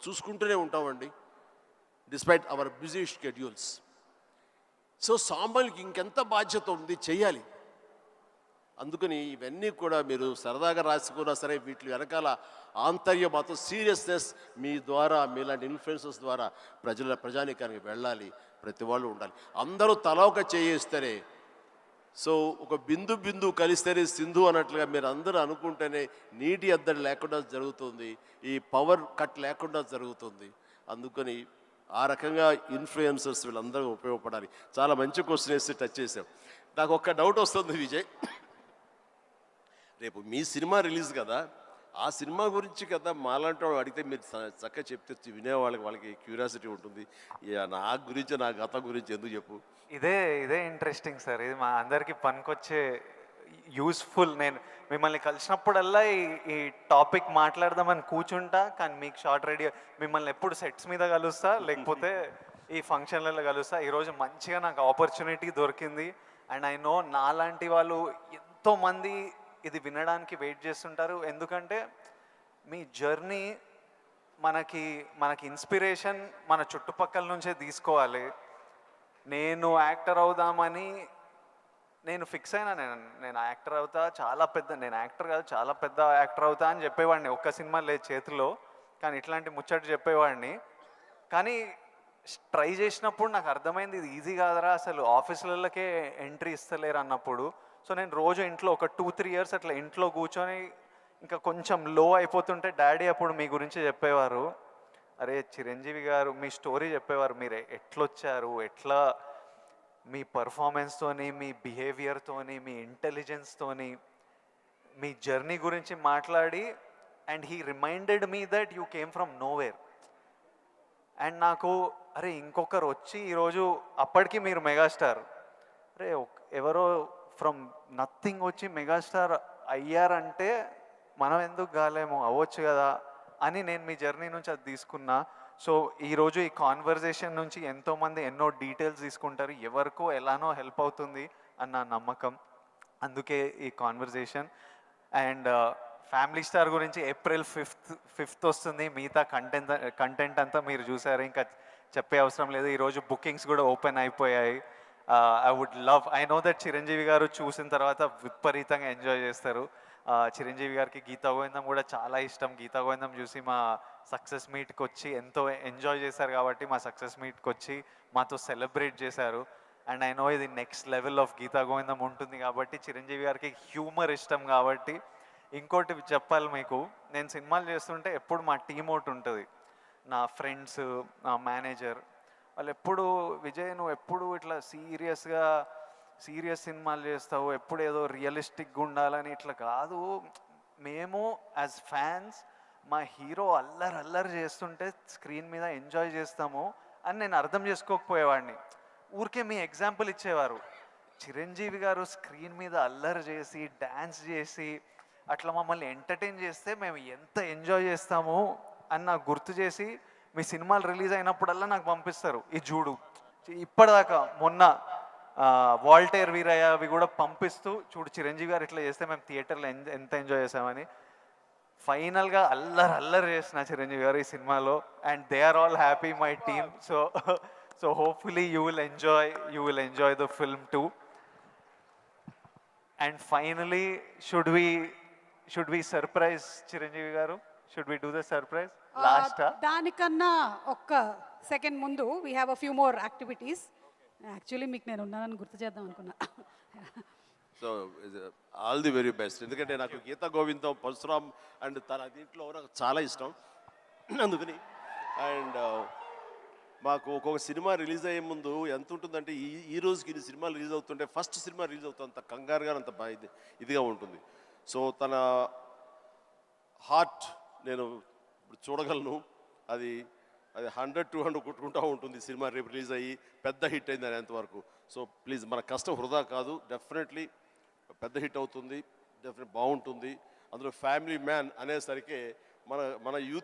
చూసుకుంటూనే ఉంటామండి, despite our busy schedules. So సామాన్యులకి ఇంకెంత బాధ్యత ఉంది, చెయ్యాలి. అందుకని ఇవన్నీ కూడా మీరు సరదాగా రాసుకున్నా సరే వీటి వెనకాల ఆంతర్యం మాత్రం సీరియస్నెస్ మీ ద్వారా, మీలాంటి ఇన్ఫ్లుయెన్సర్స్ ద్వారా ప్రజానీకానికి వెళ్ళాలి. ప్రతి వాళ్ళు ఉండాలి. అందరూ తల ఒక చేయిస్తేనే, సో ఒక బిందు కలిస్తేనే సింధు అన్నట్లుగా మీరు అందరూ అనుకుంటేనే నీటి ఎద్దడి లేకుండా జరుగుతుంది, ఈ పవర్ కట్ లేకుండా జరుగుతుంది. అందుకని ఆ రకంగా ఇన్ఫ్లుయెన్సర్స్ వీళ్ళందరూ ఉపయోగపడాలి. చాలా మంచి క్వశ్చన్ వేసి టచ్ చేసాం. నాకు ఒక్క డౌట్ వస్తుంది విజయ్, రేపు మీ సినిమా రిలీజ్ కదా, ఆ సినిమా గురించి కదా మాలాంటి వాళ్ళు అడిగితే మీరు చక్కగా చెప్తే వాళ్ళకి క్యూరియాసిటీ ఉంటుంది. నా గురించి, నా గతం గురించి ఎందుకు చెప్పు. ఇదే ఇంట్రెస్టింగ్ సార్, ఇది మా అందరికీ పనికొచ్చే యూస్ఫుల్. నేను మిమ్మల్ని కలిసినప్పుడల్లా ఈ టాపిక్ మాట్లాడదామని కూర్చుంటా, కానీ మీకు షార్ట్ రెడీ మిమ్మల్ని ఎప్పుడు సెట్స్ మీద కలుస్తా, లేకపోతే ఈ ఫంక్షన్లలో కలుస్తా. ఈరోజు మంచిగా నాకు ఆపర్చునిటీ దొరికింది. అండ్ ఐ నో నాలాంటి వాళ్ళు ఎంతోమంది ఇది వినడానికి వెయిట్ చేస్తుంటారు. ఎందుకంటే మీ జర్నీ మనకి ఇన్స్పిరేషన్ మన చుట్టుపక్కల నుంచే తీసుకోవాలి. నేను యాక్టర్ అవుదామని నేను ఫిక్స్ అయినా, నేను యాక్టర్ అవుతా, నేను యాక్టర్ కాదు చాలా పెద్ద యాక్టర్ అవుతా అని చెప్పేవాడిని. ఒక్క సినిమా లేదు చేతిలో, కానీ ఇట్లాంటి ముచ్చట చెప్పేవాడిని. కానీ ట్రై చేసినప్పుడు నాకు అర్థమైంది ఇది ఈజీ కాదరా, అసలు ఆఫీసులకే ఎంట్రీ ఇస్తలేరు అన్నప్పుడు. సో నేను రోజు ఇంట్లో ఒక 2-3 years అట్లా ఇంట్లో కూర్చొని ఇంకా కొంచెం లో అయిపోతుంటే డాడీ అప్పుడు మీ గురించి చెప్పేవారు, అరే చిరంజీవి గారు మీ స్టోరీ చెప్పేవారు, మీరు ఎట్లొచ్చారు, ఎట్లా మీ పర్ఫార్మెన్స్తోని, మీ బిహేవియర్తోని, మీ ఇంటెలిజెన్స్తోని మీ జర్నీ గురించి మాట్లాడి, and he reminded me that you came from nowhere. And నాకు అరే ఇంకొకరు వచ్చి ఈరోజు అప్పటికి మీరు మెగాస్టార్, అరే ఎవరో ఫ్రమ్ నథింగ్ వచ్చి మెగాస్టార్ అయ్యారంటే మనం ఎందుకు కాలేమో, అవ్వచ్చు కదా అని నేను మీ జర్నీ నుంచి అది తీసుకున్నా. సో ఈరోజు ఈ కాన్వర్జేషన్ నుంచి ఎంతోమంది ఎన్నో డీటెయిల్స్ తీసుకుంటారు, ఎవరికో ఎలానో హెల్ప్ అవుతుంది అన్న నమ్మకం, అందుకే ఈ కాన్వర్జేషన్. అండ్ ఫ్యామిలీ స్టార్ గురించి April 5th వస్తుంది. మిగతా కంటెంట్ అంతా మీరు చూసారు, ఇంకా చెప్పే అవసరం లేదు. ఈరోజు బుకింగ్స్ కూడా ఓపెన్ అయిపోయాయి. ఐ నో దట్ చిరంజీవి గారు చూసిన తర్వాత విపరీతంగా ఎంజాయ్ చేస్తారు. చిరంజీవి గారికి గీతా గోవిందం కూడా చాలా ఇష్టం. గీతా గోవిందం చూసి మా సక్సెస్ మీట్కి వచ్చి ఎంతో ఎంజాయ్ చేశారు కాబట్టి మా సక్సెస్ మీట్కి వచ్చి మాతో సెలబ్రేట్ చేశారు. అండ్ ఐ నో ఇది నెక్స్ట్ లెవెల్ ఆఫ్ గీతా గోవిందం ఉంటుంది కాబట్టి చిరంజీవి గారికి హ్యూమర్ ఇష్టం కాబట్టి. ఇంకోటి చెప్పాలి మీకు, నేను సినిమాలు చేస్తుంటే ఎప్పుడు మా టీం ఒకటి ఉంటుంది, నా ఫ్రెండ్స్, నా మేనేజర్, వాళ్ళు ఎప్పుడు విజయ్ నువ్వు ఎప్పుడు ఇట్లా సీరియస్ సినిమాలు చేస్తావు, ఎప్పుడు ఏదో రియలిస్టిక్గా ఉండాలని, ఇట్లా కాదు, మేము యాజ్ ఫ్యాన్స్ మా హీరో అల్లరి చేస్తుంటే స్క్రీన్ మీద ఎంజాయ్ చేస్తాము అని నేను అర్థం చేసుకోకపోయేవాడిని. ఊరికే మీ ఎగ్జాంపుల్ ఇచ్చేవారు, చిరంజీవి గారు స్క్రీన్ మీద అల్లరి చేసి డ్యాన్స్ చేసి అట్లా మమ్మల్ని ఎంటర్టైన్ చేస్తే మేము ఎంత ఎంజాయ్ చేస్తాము అని నాకు గుర్తు చేసి మీ సినిమాలు రిలీజ్ అయినప్పుడల్లా నాకు పంపిస్తారు ఈ చూడు. ఇప్పటిదాకా మొన్న వాల్టేర్ వీరయ్య అవి కూడా పంపిస్తూ చూడు చిరంజీవి గారు ఇట్లా చేస్తే మేము థియేటర్లో ఎంత ఎంజాయ్ చేసామని. ఫైనల్గా అల్లరి చేసిన చిరంజీవి గారు ఈ సినిమాలో, and they are all happy my team. So hopefully you will enjoy the film too. And finally should we surprise Chiranjeevi garu? Should we do the surprise లాస్టా? దానికన్నా ఒక్క సెకండ్ ముందు we have a few more activities. Actually మీకు నేను ఉన్నానని గుర్తు చేద్దాం అనుకున్నా. So all the very best. ఎందుకంటే నాకు గీతా గోవిందం, పరశురామ్ అండ్ తన దీంట్లో నాకు చాలా ఇష్టం. అందుకని అండ్ మాకు ఒక్కొక్క సినిమా రిలీజ్ అయ్యే ముందు ఎంత ఉంటుందంటే ఈ రోజుకి ఇన్ని సినిమాలు రిలీజ్ అవుతుంటే ఫస్ట్ సినిమా రిలీజ్ అవుతుంది అంత కంగారుగా అంత ఇదిగా ఉంటుంది. సో తన హార్ట్ నేను ఇప్పుడు చూడగలను. అది 100-200 కొట్టుకుంటూ ఉంటుంది సినిమా రేపు రిలీజ్ అయ్యి పెద్ద హిట్ అయింది అనేంతవరకు. సో ప్లీజ్ మన కష్టం వృధా కాదు, డెఫినెట్లీ పెద్ద హిట్ అవుతుంది, డెఫినెట్ బాగుంటుంది. అందులో ఫ్యామిలీ మ్యాన్ అనేసరికి మన యూత్